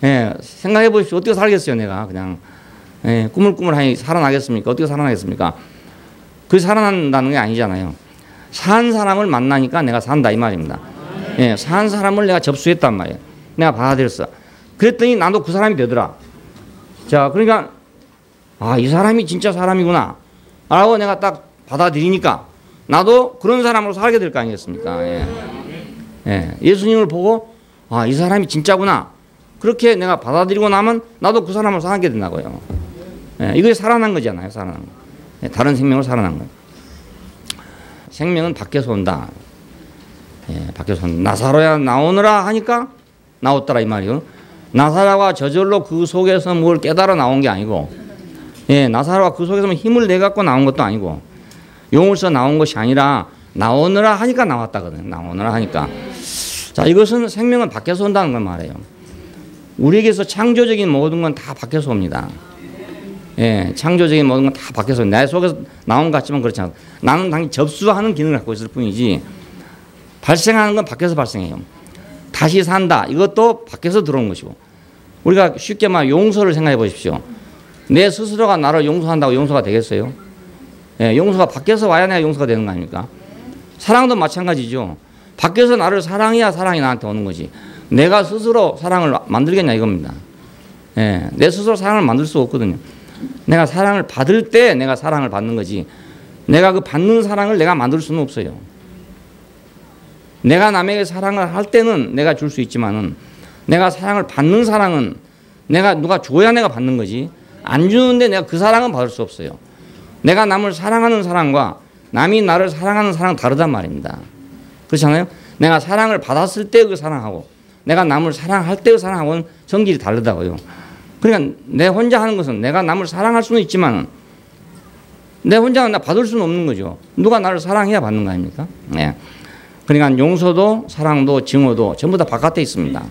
예, 생각해 보십시오. 어떻게 살겠어요, 내가 그냥 예, 꾸물꾸물하니 살아나겠습니까? 어떻게 살아나겠습니까? 그 살아난다는 게 아니잖아요. 산 사람을 만나니까 내가 산다 이 말입니다. 예, 산 사람을 내가 접수했단 말이에요. 내가 받아들였어. 그랬더니 나도 그 사람이 되더라. 자, 그러니까 이 사람이 진짜 사람이구나 라고 내가 딱 받아들이니까 나도 그런 사람으로 살게 될 거 아니겠습니까? 예. 예, 예수님을 보고 이 사람이 진짜구나 그렇게 내가 받아들이고 나면 나도 그 사람을 살게 된다고요. 예, 이게 살아난 거잖아요. 살아난 거. 예, 다른 생명으로 살아난 거예요. 생명은 밖에서 온다. 예, 밖에서 온다. 나사로야 나오느라 하니까 나왔더라 이 말이요. 나사로가 저절로 그 속에서 뭘 깨달아 나온 게 아니고, 예, 나사로가 그 속에서 힘을 내 갖고 나온 것도 아니고, 용을 써 나온 것이 아니라 나오느라 하니까 나왔다거든요. 나오느라 하니까. 자, 이것은 생명은 밖에서 온다는 걸 말해요. 우리에게서 창조적인 모든 건 다 밖에서 옵니다. 예, 창조적인 모든 건 다 밖에서 내 속에서 나온 것 같지만 그렇지 않아. 나는 당연히 접수하는 기능을 갖고 있을 뿐이지 발생하는 건 밖에서 발생해요. 다시 산다. 이것도 밖에서 들어온 것이고 우리가 쉽게 말 용서를 생각해 보십시오. 내 스스로가 나를 용서한다고 용서가 되겠어요? 예, 용서가 밖에서 와야 내가 용서가 되는 거 아닙니까? 사랑도 마찬가지죠. 밖에서 나를 사랑해야 사랑이 나한테 오는 거지. 내가 스스로 사랑을 만들겠냐 이겁니다. 예, 내 스스로 사랑을 만들 수 없거든요. 내가 사랑을 받을 때 내가 사랑을 받는 거지. 내가 그 받는 사랑을 내가 만들 수는 없어요. 내가 남에게 사랑을 할 때는 내가 줄 수 있지만은 내가 사랑을 받는 사랑은 내가 누가 줘야 내가 받는 거지. 안 주는데 내가 그 사랑은 받을 수 없어요. 내가 남을 사랑하는 사랑과 남이 나를 사랑하는 사랑은 다르단 말입니다. 그렇잖아요. 내가 사랑을 받았을 때 그 사랑하고 내가 남을 사랑할 때 그 사랑하고는 성질이 다르다고요. 그러니까 내 혼자 하는 것은 내가 남을 사랑할 수는 있지만 내 혼자는 나 받을 수는 없는 거죠. 누가 나를 사랑해야 받는 거 아닙니까? 네. 그러니까 용서도 사랑도 증오도 전부 다 바깥에 있습니다.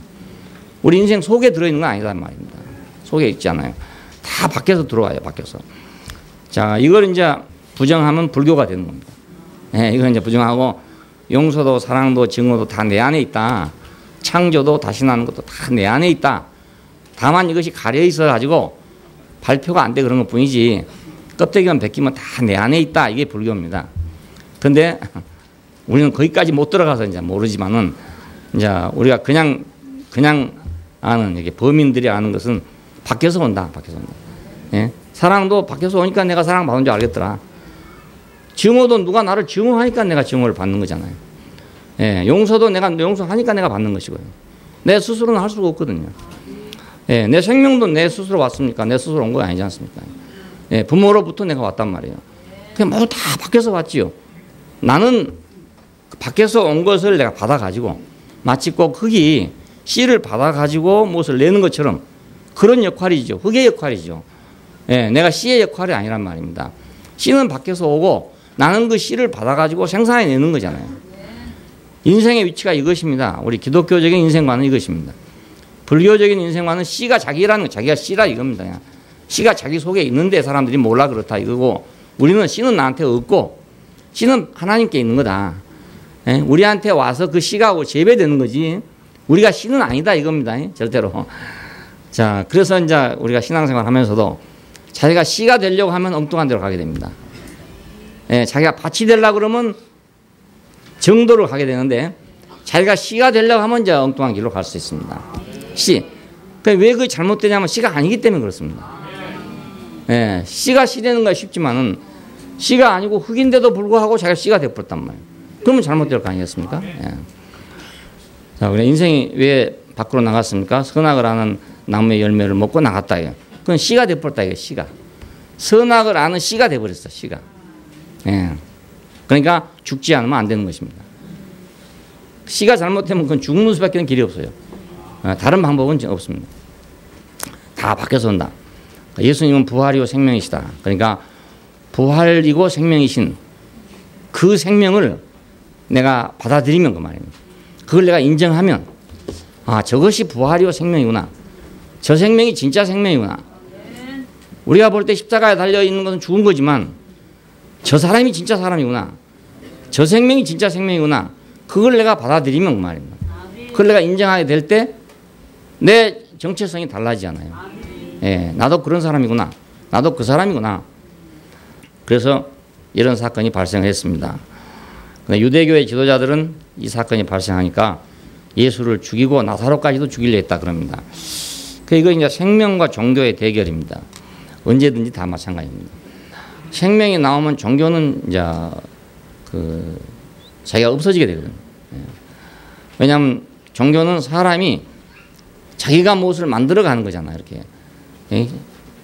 우리 인생 속에 들어있는 건 아니란 말입니다. 속에 있지 않아요. 다 밖에서 들어와요. 밖에서. 자, 이걸 이제 부정하면 불교가 되는 겁니다. 네, 이걸 이제 부정하고 용서도 사랑도 증오도 다 내 안에 있다. 창조도 다시 나는 것도 다 내 안에 있다. 다만 이것이 가려 있어 가지고 발표가 안 돼 그런 것 뿐이지 껍데기만 벗기면 다 내 안에 있다. 이게 불교입니다. 근데 우리는 거기까지 못 들어가서 이제 모르지만은 이제 우리가 그냥 아는 이게 범인들이 아는 것은 밖에서 온다. 밖에서 온다. 예? 사랑도 밖에서 오니까 내가 사랑 받은 줄 알겠더라. 증오도 누가 나를 증오하니까 내가 증오를 받는 거잖아요. 예, 용서도 내가 용서하니까 내가 받는 것이고요. 내 스스로는 할 수가 없거든요. 예, 내 생명도 내 스스로 왔습니까? 내 스스로 온 거 아니지 않습니까? 예, 부모로부터 내가 왔단 말이에요. 그냥 모두 다 밖에서 왔지요. 나는 밖에서 온 것을 내가 받아가지고 마치 꼭 흙이 씨를 받아가지고 무엇을 내는 것처럼 그런 역할이죠. 흙의 역할이죠. 예, 내가 씨의 역할이 아니란 말입니다. 씨는 밖에서 오고 나는 그 씨를 받아가지고 생산해내는 거잖아요. 인생의 위치가 이것입니다. 우리 기독교적인 인생관은 이것입니다. 불교적인 인생관은 씨가 자기라는 거, 자기가 씨라 이겁니다. 그냥. 씨가 자기 속에 있는데 사람들이 몰라 그렇다 이거고 우리는 씨는 나한테 없고 씨는 하나님께 있는 거다. 예? 우리한테 와서 그 씨가 재배되는 거지 우리가 씨는 아니다 이겁니다. 절대로. 자, 그래서 이제 우리가 신앙생활 하면서도 자기가 씨가 되려고 하면 엉뚱한 데로 가게 됩니다. 예, 자기가 밭이 되려고 그러면 정도로 가게 되는데 자기가 씨가 되려고 하면 이제 엉뚱한 길로 갈 수 있습니다. 씨. 왜 그게 잘못되냐면 씨가 아니기 때문에 그렇습니다. 예, 씨가 씨 되는 건 쉽지만은 씨가 아니고 흙인데도 불구하고 자기가 씨가 되어버렸단 말이에요. 그러면 잘못될 거 아니겠습니까? 예. 자, 우리 인생이 왜 밖으로 나갔습니까? 선악을 아는 나무의 열매를 먹고 나갔다. 그건 씨가 되어버렸다. 이게 씨가. 선악을 아는 씨가 되어버렸어. 씨가. 예. 그러니까 죽지 않으면 안 되는 것입니다. 씨가 잘못되면 그건 죽는 수밖에 길이 없어요. 다른 방법은 없습니다. 다 밖에서 온다. 예수님은 부활이요 생명이시다. 그러니까 부활이고 생명이신 그 생명을 내가 받아들이면 그 말입니다. 그걸 내가 인정하면 아, 저것이 부활이요 생명이구나. 저 생명이 진짜 생명이구나. 우리가 볼 때 십자가에 달려있는 것은 죽은 거지만 저 사람이 진짜 사람이구나. 저 생명이 진짜 생명이구나. 그걸 내가 받아들이면 그 말입니다. 그걸 내가 인정하게 될 때 내 정체성이 달라지잖아요. 예, 나도 그런 사람이구나. 나도 그 사람이구나. 그래서 이런 사건이 발생했습니다. 유대교의 지도자들은 이 사건이 발생하니까 예수를 죽이고 나사로까지도 죽이려 했다 그럽니다. 이거 이제 생명과 종교의 대결입니다. 언제든지 다 마찬가지입니다. 생명이 나오면 종교는 이제 자기가 없어지게 되거든요. 왜냐하면 종교는 사람이 자기가 무엇을 만들어가는 거잖아요. 이렇게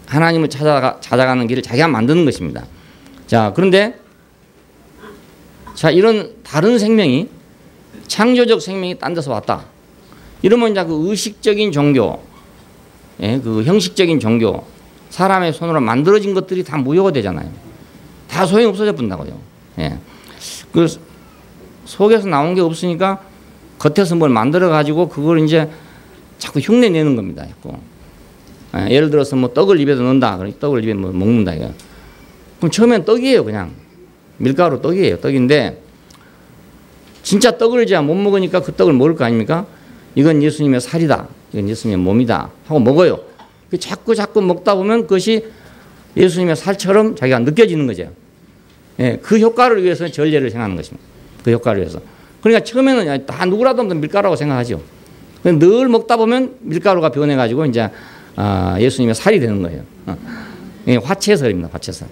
하나님을 찾아가는 길을 자기가 만드는 것입니다. 자, 그런데 자, 이런 다른 생명이 창조적 생명이 딴 데서 왔다. 이러면 이제 그 의식적인 종교, 그 형식적인 종교, 사람의 손으로 만들어진 것들이 다 무효가 되잖아요. 다 소용이 없어져 본다고요. 예. 그 속에서 나온 게 없으니까 겉에서 뭘 만들어 가지고 그걸 이제 자꾸 흉내 내는 겁니다. 예를 들어서 뭐 떡을 입에다 넣는다. 떡을 입에 뭐 먹는다. 이거. 그럼 처음엔 떡이에요. 그냥 밀가루 떡이에요. 떡인데 진짜 떡을 이제 못 먹으니까 그 떡을 먹을 거 아닙니까? 이건 예수님의 살이다. 이건 예수님의 몸이다. 하고 먹어요. 자꾸 먹다 보면 그것이 예수님의 살처럼 자기가 느껴지는 거죠. 예, 그 효과를 위해서 전례를 행하는 것입니다. 그 효과를 위해서. 그러니까 처음에는 다 누구라도 밀가루라고 생각하죠. 늘 먹다 보면 밀가루가 변해가지고 이제 예수님의 살이 되는 거예요. 화채설입니다. 화채설.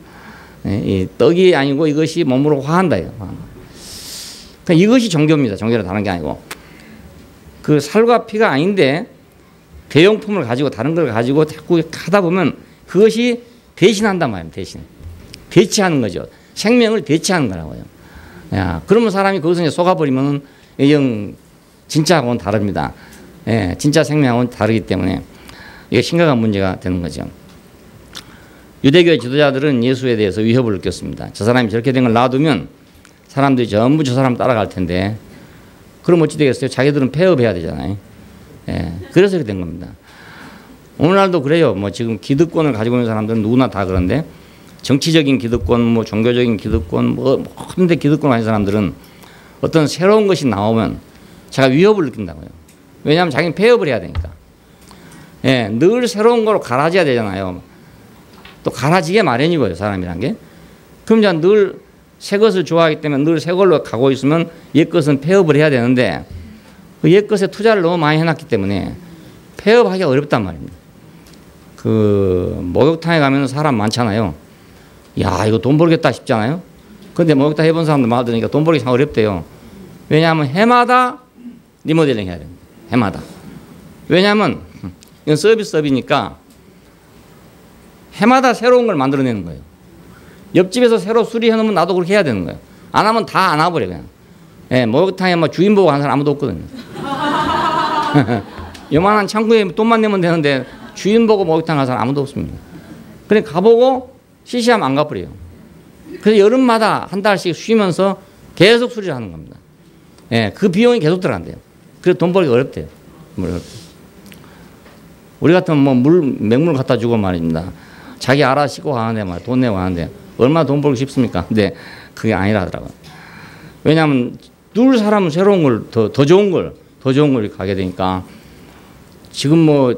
이 떡이 아니고 이것이 몸으로 화한다예요. 그러니까 이것이 종교입니다. 종교는 다른 게 아니고 그 살과 피가 아닌데 대용품을 가지고 다른 걸 가지고 자꾸 하다 보면 그것이 대신한단 말입니다. 대체하는 거죠. 생명을 대체하는 거라고요. 야, 그러면 사람이 거기서 이제 속아버리면 영 진짜하고는 다릅니다. 예, 진짜 생명하고는 다르기 때문에 이게 심각한 문제가 되는 거죠. 유대교의 지도자들은 예수에 대해서 위협을 느꼈습니다. 저 사람이 저렇게 된 걸 놔두면 사람들이 전부 저 사람 따라갈 텐데 그럼 어찌 되겠어요? 자기들은 폐업해야 되잖아요. 예, 그래서 이렇게 된 겁니다. 오늘날도 그래요. 뭐 지금 기득권을 가지고 있는 사람들은 누구나 다 그런데 정치적인 기득권, 뭐 종교적인 기득권, 뭐 근데 기득권 가진 사람들은 어떤 새로운 것이 나오면 제가 위협을 느낀다고요. 왜냐하면 자기는 폐업을 해야 되니까. 예, 늘 새로운 거로 갈아져야 되잖아요. 또 갈아지게 마련이고요, 사람이란 게. 그럼 이제 늘 새 것을 좋아하기 때문에 늘 새 걸로 가고 있으면 옛 것은 폐업을 해야 되는데 그 옛 것에 투자를 너무 많이 해놨기 때문에 폐업하기가 어렵단 말입니다. 그 목욕탕에 가면 사람 많잖아요. 야, 이거 돈 벌겠다 싶잖아요. 근데 목욕탕 해본 사람들 말 들으니까 돈 벌기 참 어렵대요. 왜냐하면 해마다 리모델링 해야 됩니다. 해마다. 왜냐하면 이건 서비스업이니까 해마다 새로운 걸 만들어내는 거예요. 옆집에서 새로 수리해 놓으면 나도 그렇게 해야 되는 거예요. 안 하면 다 안 와버려 그냥. 예, 목욕탕에 뭐 주인 보고 하는 사람 아무도 없거든요. 요만한 창구에 돈만 내면 되는데 주인 보고 목욕탕 가는 사람 아무도 없습니다. 그래 가보고 시시하면 안 가버려요. 그래서 여름마다 한 달씩 쉬면서 계속 수리를 하는 겁니다. 예, 그 비용이 계속 들어간대요. 그래서 돈 벌기 어렵대요. 우리 같으면 뭐 맹물 갖다 주고 말입니다. 자기 알아 씻고 가는데 말 돈 내고 가는데 얼마나 돈 벌기 쉽습니까? 근데 그게 아니라 하더라고요. 왜냐하면 늘 사람은 새로운 걸 더 좋은 걸 가게 되니까 지금 뭐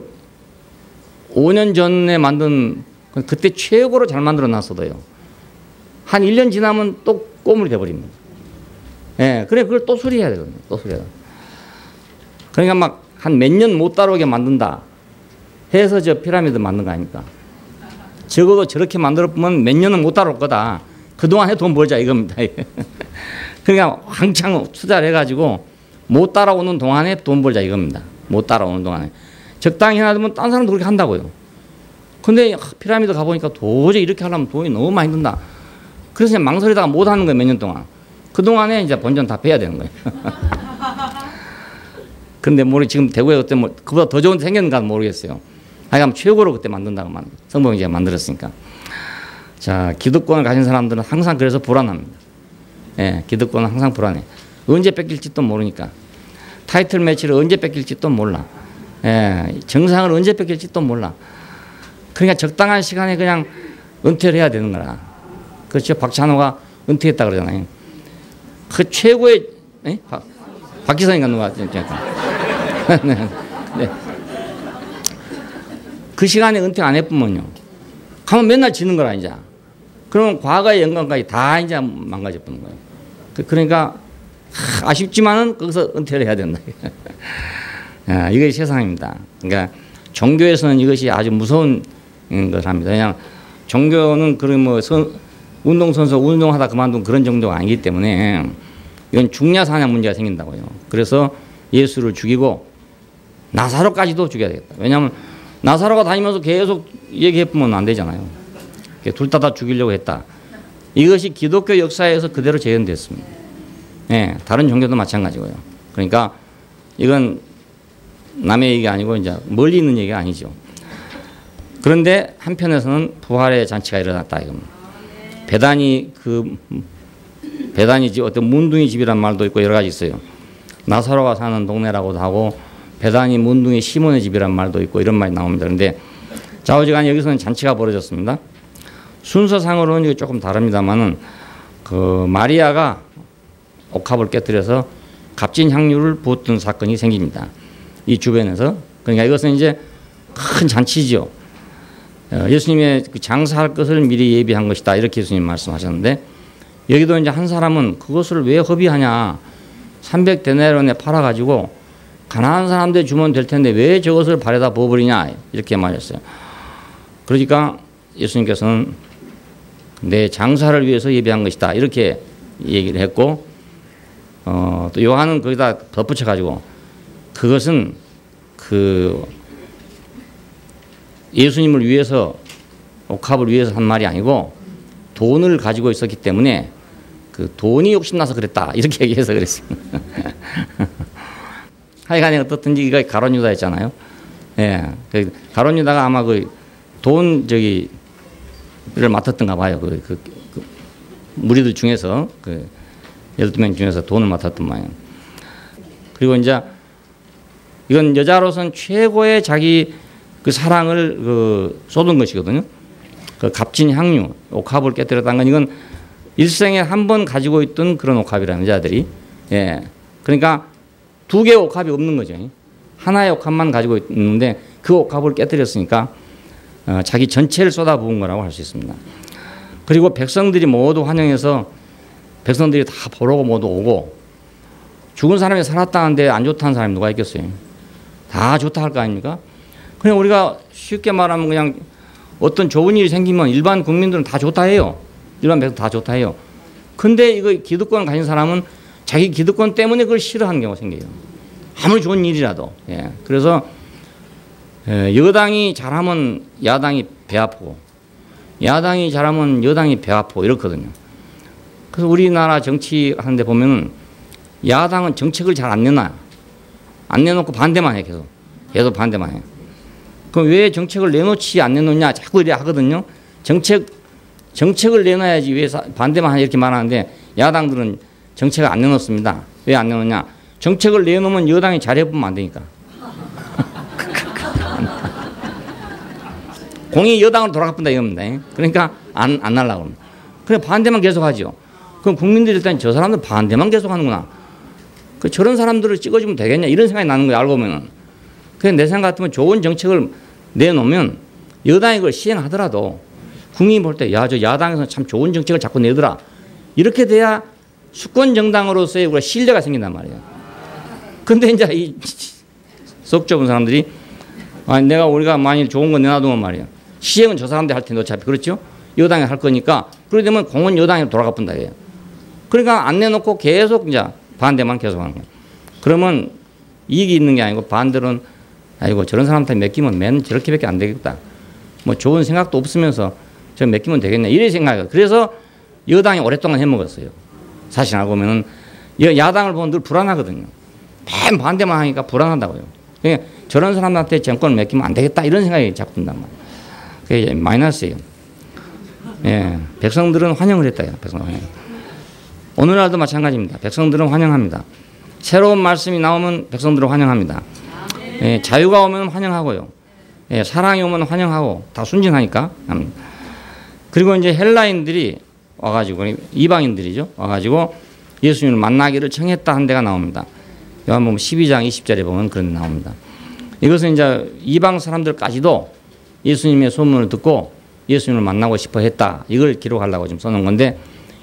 5년 전에 만든 그때 최고로 잘 만들어 놨어도요. 한 1년 지나면 또 꼬물이 돼버립니다. 예, 그래 그걸 또 수리해야 되거든요. 또 수리해야 돼. 그러니까 막 한 몇 년 못 따라오게 만든다 해서 저 피라미드 만든 거 아닙니까? 저거 저렇게 만들어 보면 몇 년은 못 따라올 거다. 그동안 해 돈 벌자 이겁니다. 그러니까 왕창 투자를 해가지고 못 따라오는 동안에 돈 벌자 이겁니다. 못 따라오는 동안에. 적당히 해놔두면 딴 사람도 그렇게 한다고요. 근데 피라미드 가보니까 도저히 이렇게 하려면 돈이 너무 많이 든다. 그래서 그냥 망설이다가 못 하는 거예요, 몇 년 동안. 그동안에 이제 본전 다 빼야 되는 거예요. 근데 모르 지금 대구에 그때 뭐 그보다 더 좋은 데 생겼는가는 모르겠어요. 하여간 최고로 그때 만든다고 성봉이 제가 만들었으니까. 자, 기득권을 가진 사람들은 항상 그래서 불안합니다. 예, 기득권은 항상 불안해. 언제 뺏길지도 모르니까. 타이틀 매치를 언제 뺏길지도 몰라. 예, 정상을 언제 뺏길지도 몰라. 그러니까 적당한 시간에 그냥 은퇴를 해야 되는 거라. 그렇죠. 박찬호가 은퇴했다 그러잖아요. 그 최고의, 예? 박기선인가 누가, 네. 네. 그 시간에 은퇴 안 했으면요. 가면 맨날 지는 거라, 이제. 그러면 과거의 영광까지 다 이제 망가져버린 거예요. 그러니까 아쉽지만은 거기서 은퇴를 해야 된다. 이게 세상입니다. 그러니까 종교에서는 이것이 아주 무서운 것을 합니다. 그냥 종교는 그런 뭐 운동선수 운동하다 그만둔 그런 정도가 아니기 때문에 이건 죽냐 사냐 문제가 생긴다고요. 그래서 예수를 죽이고 나사로까지도 죽여야 되겠다. 왜냐하면 나사로가 다니면서 계속 얘기해보면 안 되잖아요. 둘 다 죽이려고 했다. 이것이 기독교 역사에서 그대로 재현됐습니다. 예, 다른 종교도 마찬가지고요. 그러니까 이건 남의 얘기가 아니고 이제 멀리 있는 얘기가 아니죠. 그런데 한편에서는 부활의 잔치가 일어났다 이겁니다. 배단이 어떤 문둥이 집이란 말도 있고 여러 가지 있어요. 나사로가 사는 동네라고도 하고 배단이 문둥이 시몬의 집이란 말도 있고 이런 말이 나옵니다. 그런데 좌우지간 여기서는 잔치가 벌어졌습니다. 순서상으로는 이게 조금 다릅니다만은 그 마리아가 옥합을 깨뜨려서 값진 향유를 부었던 사건이 생깁니다. 이 주변에서. 그러니까 이것은 이제 큰 잔치죠. 예수님의 그 장사할 것을 미리 예비한 것이다. 이렇게 예수님 말씀하셨는데 여기도 이제 한 사람은 그것을 왜 허비하냐. 300데나리온에 팔아가지고 가난한 사람들 주면 될 텐데 왜 저것을 발에다 부어버리냐. 이렇게 말했어요. 그러니까 예수님께서는 내 장사를 위해서 예배한 것이다. 이렇게 얘기를 했고, 또 요한은 거기다 덧붙여가지고 그것은 그 예수님을 위해서, 옥합을 위해서 한 말이 아니고 돈을 가지고 있었기 때문에 그 돈이 욕심나서 그랬다. 이렇게 얘기해서 그랬어요. 하여간에 어떻든지 이거 가룟 유다였잖아요. 예. 그 가룟 유다가 아마 그 돈 를 맡았던가 봐요. 그 무리들 중에서 그 12명 중에서 돈을 맡았던 모양. 그리고 이제 이건 여자로서는 최고의 자기 그 사랑을 쏟은 것이거든요. 그 값진 향유, 옥합을 깨뜨렸다는 건 이건 일생에 한 번 가지고 있던 그런 옥합이라는 여자들이. 예. 그러니까 두 개의 옥합이 없는 거죠. 하나의 옥합만 가지고 있는데 그 옥합을 깨뜨렸으니까 자기 전체를 쏟아부은 거라고 할 수 있습니다. 그리고 백성들이 모두 환영해서 백성들이 다 보러 모두 오고, 죽은 사람이 살았다는데 안 좋다는 사람이 누가 있겠어요? 다 좋다 할 거 아닙니까? 그냥 우리가 쉽게 말하면 그냥 어떤 좋은 일이 생기면 일반 국민들은 다 좋다 해요. 일반 백성 다 좋다 해요. 근데 이거 기득권을 가진 사람은 자기 기득권 때문에 그걸 싫어하는 경우가 생겨요. 아무리 좋은 일이라도. 예. 그래서 여당이 잘하면 야당이 배 아프고, 야당이 잘하면 여당이 배 아프고 이렇거든요. 그래서 우리나라 정치하는데 보면은 야당은 정책을 잘 안 내놔요. 안 내놓고 반대만 해, 계속 반대만 해. 그럼 왜 정책을 내놓지 안 내놓냐 자꾸 이래 하거든요. 정책을 내놔야지 왜 반대만 하냐 이렇게 말하는데, 야당들은 정책을 안 내놓습니다. 왜 안 내놓냐? 정책을 내놓으면 여당이 잘해보면 안 되니까. 공이 여당으로 돌아가본다 이겁니다. 그러니까 안 하려고 합니다. 그래 반대만 계속하죠. 그럼 국민들이 일단 저 사람들 반대만 계속하는구나. 그 저런 사람들을 찍어주면 되겠냐 이런 생각이 나는 거예요. 알고 보면은. 그래서 내 생각 같으면 좋은 정책을 내놓으면 여당이 그걸 시행하더라도 국민이 볼 때 야, 저 야당에서 참 좋은 정책을 자꾸 내더라. 이렇게 돼야 수권 정당으로서의 우리가 신뢰가 생긴단 말이에요. 근데 이제 이 속 좁은 사람들이 우리가 만일 좋은 거 내놔두면 말이에요. 시행은 저 사람들이 할 텐데 어차피 그렇죠? 여당이 할 거니까. 그러게 되면 공은 여당이 돌아가 본다 이래요. 그러니까 안 내놓고 계속 이제 반대만 계속하는 거예요. 그러면 이익이 있는 게 아니고 반대로는 아이고 저런 사람한테 맡기면 맨 저렇게밖에 안 되겠다. 뭐 좋은 생각도 없으면서 저 맡기면 되겠네 이래 생각해요. 그래서 여당이 오랫동안 해먹었어요. 사실 알고 보면은 야당을 보면 늘 불안하거든요. 맨 반대만 하니까 불안하다고요. 그러니까 저런 사람한테 정권을 맡기면 안 되겠다 이런 생각이 자꾸 든단 말이에요. 그게 마이너스예요. 예, 백성들은 환영을 했다요. 백성들 환영. 오늘날도 마찬가지입니다. 백성들은 환영합니다. 새로운 말씀이 나오면 백성들은 환영합니다. 예, 자유가 오면 환영하고요. 예, 사랑이 오면 환영하고 다 순진하니까. 그리고 이제 헬라인들이 와가지고 이방인들이죠. 와가지고 예수님을 만나기를 청했다 한 데가 나옵니다. 요한복음 12장 20절에 보면 그런 데 나옵니다. 이것은 이제 이방 사람들까지도 예수님의 소문을 듣고 예수님을 만나고 싶어 했다. 이걸 기록하려고 좀 써놓은 건데,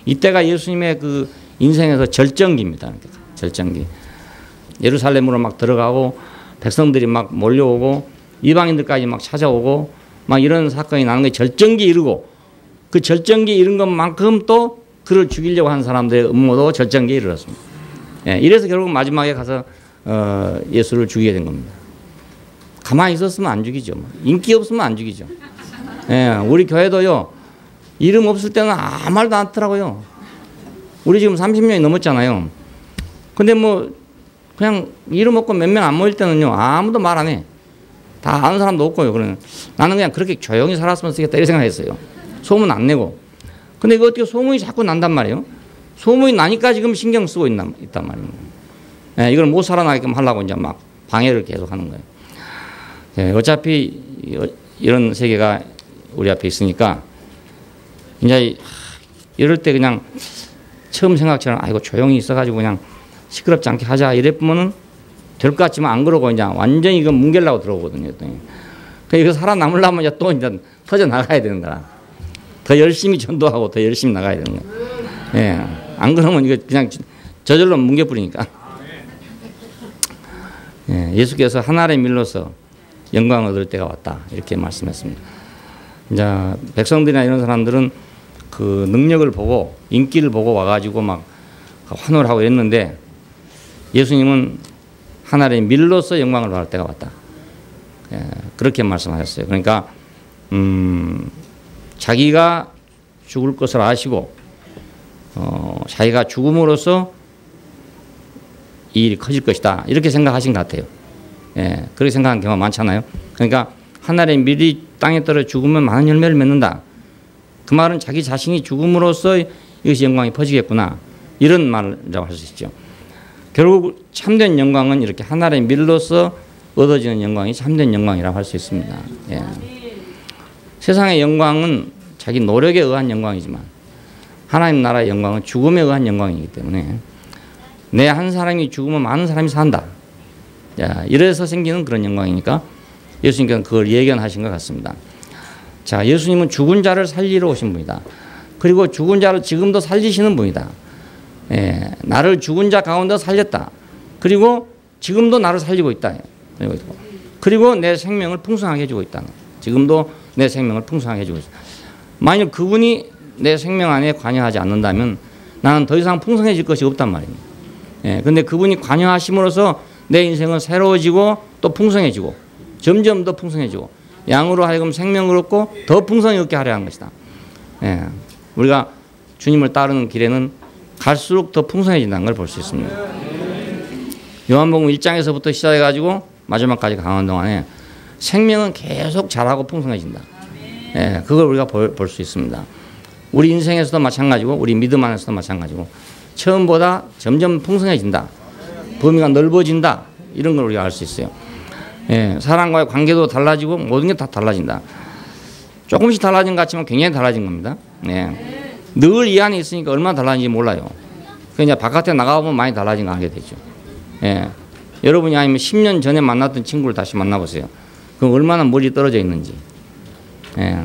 이때가 예수님의 그 인생에서 절정기입니다. 절정기. 예루살렘으로 막 들어가고 백성들이 막 몰려오고 이방인들까지 막 찾아오고 막 이런 사건이 나는 게 절정기에 이르고, 그 절정기에 이른 것만큼 또 그를 죽이려고 하는 사람들의 음모도 절정기에 이르렀습니다. 예, 이래서 결국 마지막에 가서 예수를 죽이게 된 겁니다. 가만히 있었으면 안 죽이죠. 인기 없으면 안 죽이죠. 예, 우리 교회도요, 이름 없을 때는 아무 말도 안 하더라고요. 우리 지금 30년이 넘었잖아요. 근데 뭐 그냥 이름 없고 몇 명 안 모일 때는요, 아무도 말 안 해. 다 아는 사람도 없고요. 그러면 나는 그냥 그렇게 조용히 살았으면 쓰겠다 이렇게 생각했어요. 소문 안 내고. 근데 이거 어떻게 소문이 자꾸 난단 말이에요. 소문이 나니까 지금 신경 쓰고 있단 말입니다. 예, 이걸 못 살아나게끔 하려고 이제 막 방해를 계속 하는 거예요. 예, 어차피 이런 세계가 우리 앞에 있으니까 이제 이럴 때 그냥 처음 생각처럼 아이고 조용히 있어가지고 그냥 시끄럽지 않게 하자 이랬으면은 될 것 같지만 안 그러고 이제 완전히 이거 뭉개려고 들어오거든요. 그러니까 이거 살아남으려면 이제 또 이제 터져 나가야 되는 거라. 더 열심히 전도하고 더 열심히 나가야 되는 거야. 예, 안 그러면 이거 그냥 저절로 뭉개버리니까. 예, 예수께서 하늘의 밀로서 영광을 얻을 때가 왔다 이렇게 말씀했습니다. 이제 백성들이나 이런 사람들은 그 능력을 보고 인기를 보고 와가지고 막 환호를 하고 이랬는데 예수님은 하늘의 밀로서 영광을 받을 때가 왔다. 예, 그렇게 말씀하셨어요. 그러니까 자기가 죽을 것을 아시고 자기가 죽음으로써 이 일이 커질 것이다 이렇게 생각하신 것 같아요. 예, 그렇게 생각하는 경우가 많잖아요. 그러니까 하늘의 밀이 땅에 떨어 죽으면 많은 열매를 맺는다. 그 말은 자기 자신이 죽음으로써 이것이 영광이 퍼지겠구나 이런 말이라고 할 수 있죠. 결국 참된 영광은 이렇게 하늘의 밀로서 얻어지는 영광이 참된 영광이라고 할 수 있습니다. 예. 세상의 영광은 자기 노력에 의한 영광이지만 하나님 나라의 영광은 죽음에 의한 영광이기 때문에 내 한 사람이 죽으면 많은 사람이 산다. 자, 이래서 생기는 그런 영광이니까 예수님께서는 그걸 예견하신 것 같습니다. 자, 예수님은 죽은 자를 살리러 오신 분이다. 그리고 죽은 자를 지금도 살리시는 분이다. 예, 나를 죽은 자 가운데 살렸다. 그리고 지금도 나를 살리고 있다. 그리고 내 생명을 풍성하게 해주고 있다. 지금도 내 생명을 풍성하게 해주고 있다. 만약 그분이 내 생명 안에 관여하지 않는다면 나는 더 이상 풍성해질 것이 없단 말입니다. 예, 근데 그분이 관여하심으로써 내 인생은 새로워지고 또 풍성해지고 점점 더 풍성해지고 양으로 하여금 생명을 얻고 더 풍성히 얻게 하려 한 것이다. 예, 우리가 주님을 따르는 길에는 갈수록 더 풍성해진다는 걸 볼 수 있습니다. 요한복음 1장에서부터 시작해가지고 마지막까지 강한 동안에 생명은 계속 자라고 풍성해진다. 예, 그걸 우리가 볼 수 있습니다. 우리 인생에서도 마찬가지고 우리 믿음 안에서도 마찬가지고 처음보다 점점 풍성해진다. 범위가 넓어진다. 이런 걸 우리가 알 수 있어요. 예, 사람과의 관계도 달라지고 모든 게 다 달라진다. 조금씩 달라진 것 같지만 굉장히 달라진 겁니다. 예. 늘 이 안에 있으니까 얼마나 달라진지 몰라요. 그냥 바깥에 나가보면 많이 달라진 거 알게 되죠. 예. 여러분이 아니면 10년 전에 만났던 친구를 다시 만나보세요. 그럼 얼마나 멀리 떨어져 있는지, 예.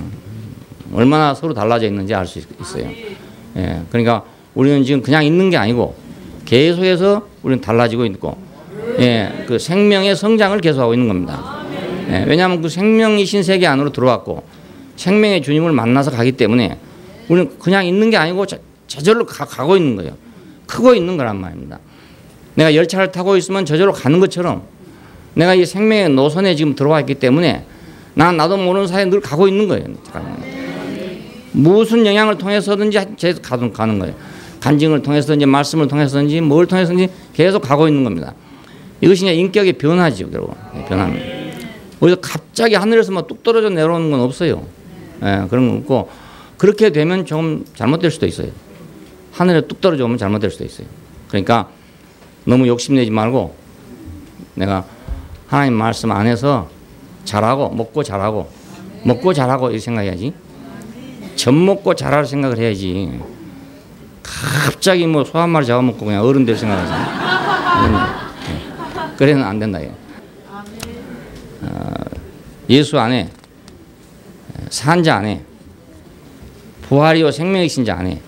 얼마나 서로 달라져 있는지 알 수 있어요. 예. 그러니까 우리는 지금 그냥 있는 게 아니고 계속해서 우리는 달라지고 있고, 예. 그 생명의 성장을 계속하고 있는 겁니다. 예. 왜냐하면 그 생명이신 세계 안으로 들어왔고 생명의 주님을 만나서 가기 때문에 우리는 그냥 있는 게 아니고 저절로 가고 있는 거예요. 크고 있는 거란 말입니다. 내가 열차를 타고 있으면 저절로 가는 것처럼 내가 이 생명의 노선에 지금 들어와 있기 때문에 나도 모르는 사이에 늘 가고 있는 거예요. 무슨 영향을 통해서든지 가는 거예요. 간증을 통해서든지 말씀을 통해서든지 뭘 통해서든지 계속 가고 있는 겁니다. 이것이 이제 인격의 변화죠. 결국 변화입니다. 우리가 갑자기 하늘에서 막 뚝 떨어져 내려오는 건 없어요. 예, 그런 건 없고 그렇게 되면 좀 잘못될 수도 있어요. 하늘에 뚝 떨어져 오면 잘못될 수도 있어요. 그러니까 너무 욕심내지 말고 내가 하나님 말씀 안에서 잘하고 먹고 잘하고 이렇게 생각해야지. 젖 먹고 잘할 생각을 해야지. 갑자기 뭐 소 한 마리 잡아먹고 그냥 어른 될 생각을 하지. 그래는 안 된다. 예수 안에 산 자 안에 부활이요 생명이신 자 안에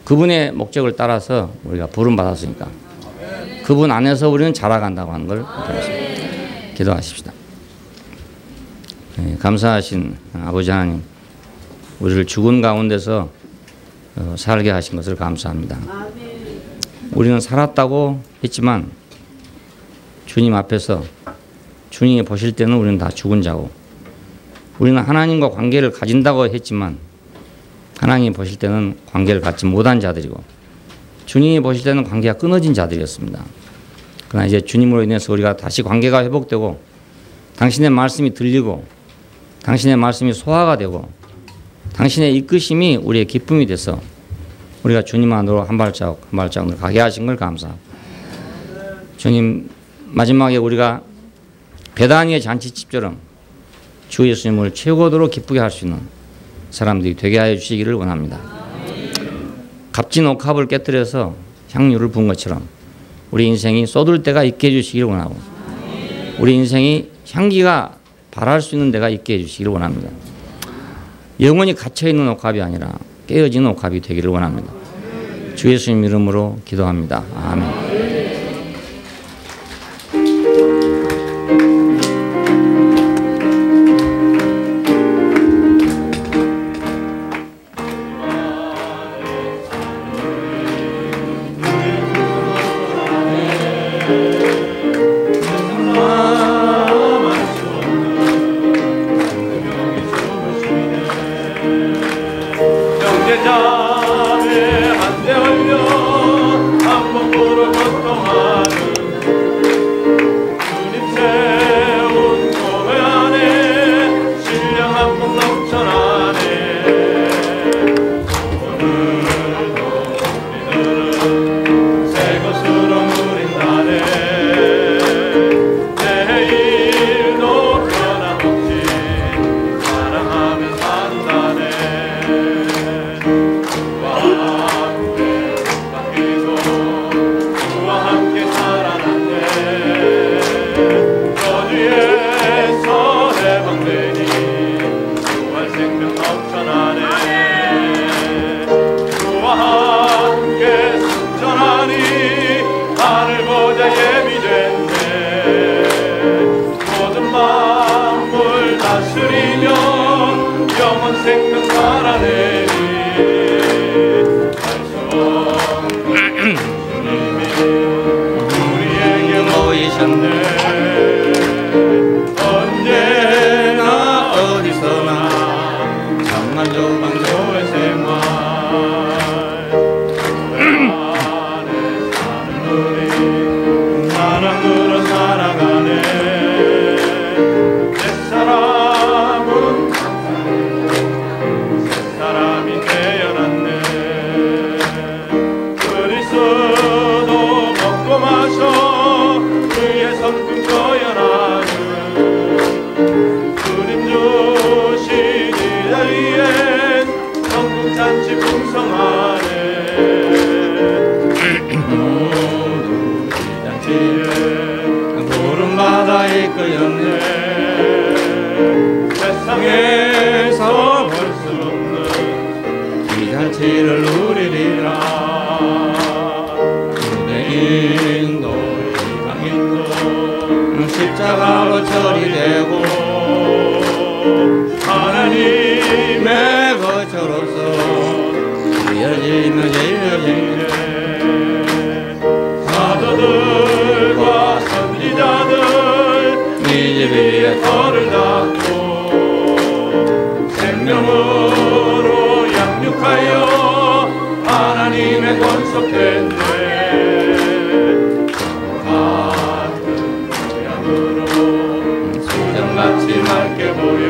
그분의 목적을 따라서 우리가 부름 받았으니까 그분 안에서 우리는 자라간다고 하는 걸 배웠습니다. 기도하십시다. 네, 감사하신 아버지 하나님, 우리를 죽은 가운데서 살게 하신 것을 감사합니다. 우리는 살았다고 했지만 주님 앞에서 주님이 보실 때는 우리는 다 죽은 자고, 우리는 하나님과 관계를 가진다고 했지만 하나님이 보실 때는 관계를 갖지 못한 자들이고, 주님이 보실 때는 관계가 끊어진 자들이었습니다. 그러나 이제 주님으로 인해서 우리가 다시 관계가 회복되고 당신의 말씀이 들리고 당신의 말씀이 소화가 되고 당신의 이끄심이 우리의 기쁨이 돼서 우리가 주님 안으로 한 발자국 한 발자국을 가게 하신 걸 감사합니다. 주님, 마지막에 우리가 베다니의 잔치집처럼 주 예수님을 최고도로 기쁘게 할 수 있는 사람들이 되게 하여 주시기를 원합니다. 값진 옥합을 깨뜨려서 향유를 부은 것처럼 우리 인생이 쏟을 때가 있게 해주시기를 원하고, 우리 인생이 향기가 발할 수 있는 데가 있게 해주시기를 원합니다. 영원히 갇혀있는 옥합이 아니라 깨어지는 옥합이 되기를 원합니다. 주 예수님 이름으로 기도합니다. 아멘. 언제나 어디서나 장만조 방조의 생활 안에 사는 우리 사랑으로 살아가네. 내 사람은 새 사람이 되어났네. 그리스도 먹고 마셔 그의 성품 거연하는 주님 주신 이위엔 성kum잔치 풍성하네. 모두 이 잔치에 구름바다 이끌렸네. 세상에서 볼 수 없는 이 잔치를 누리리라. 유대인도 이방인도 십자가로 처리되고 하나님의 거처로서 이어지며 이어지네. 사도들과 선지자들 이 집 위에 터를 닫고 생명으로 양육하여 하나님의 권속했네. 같은 모양으로 수정같이 맑게 보여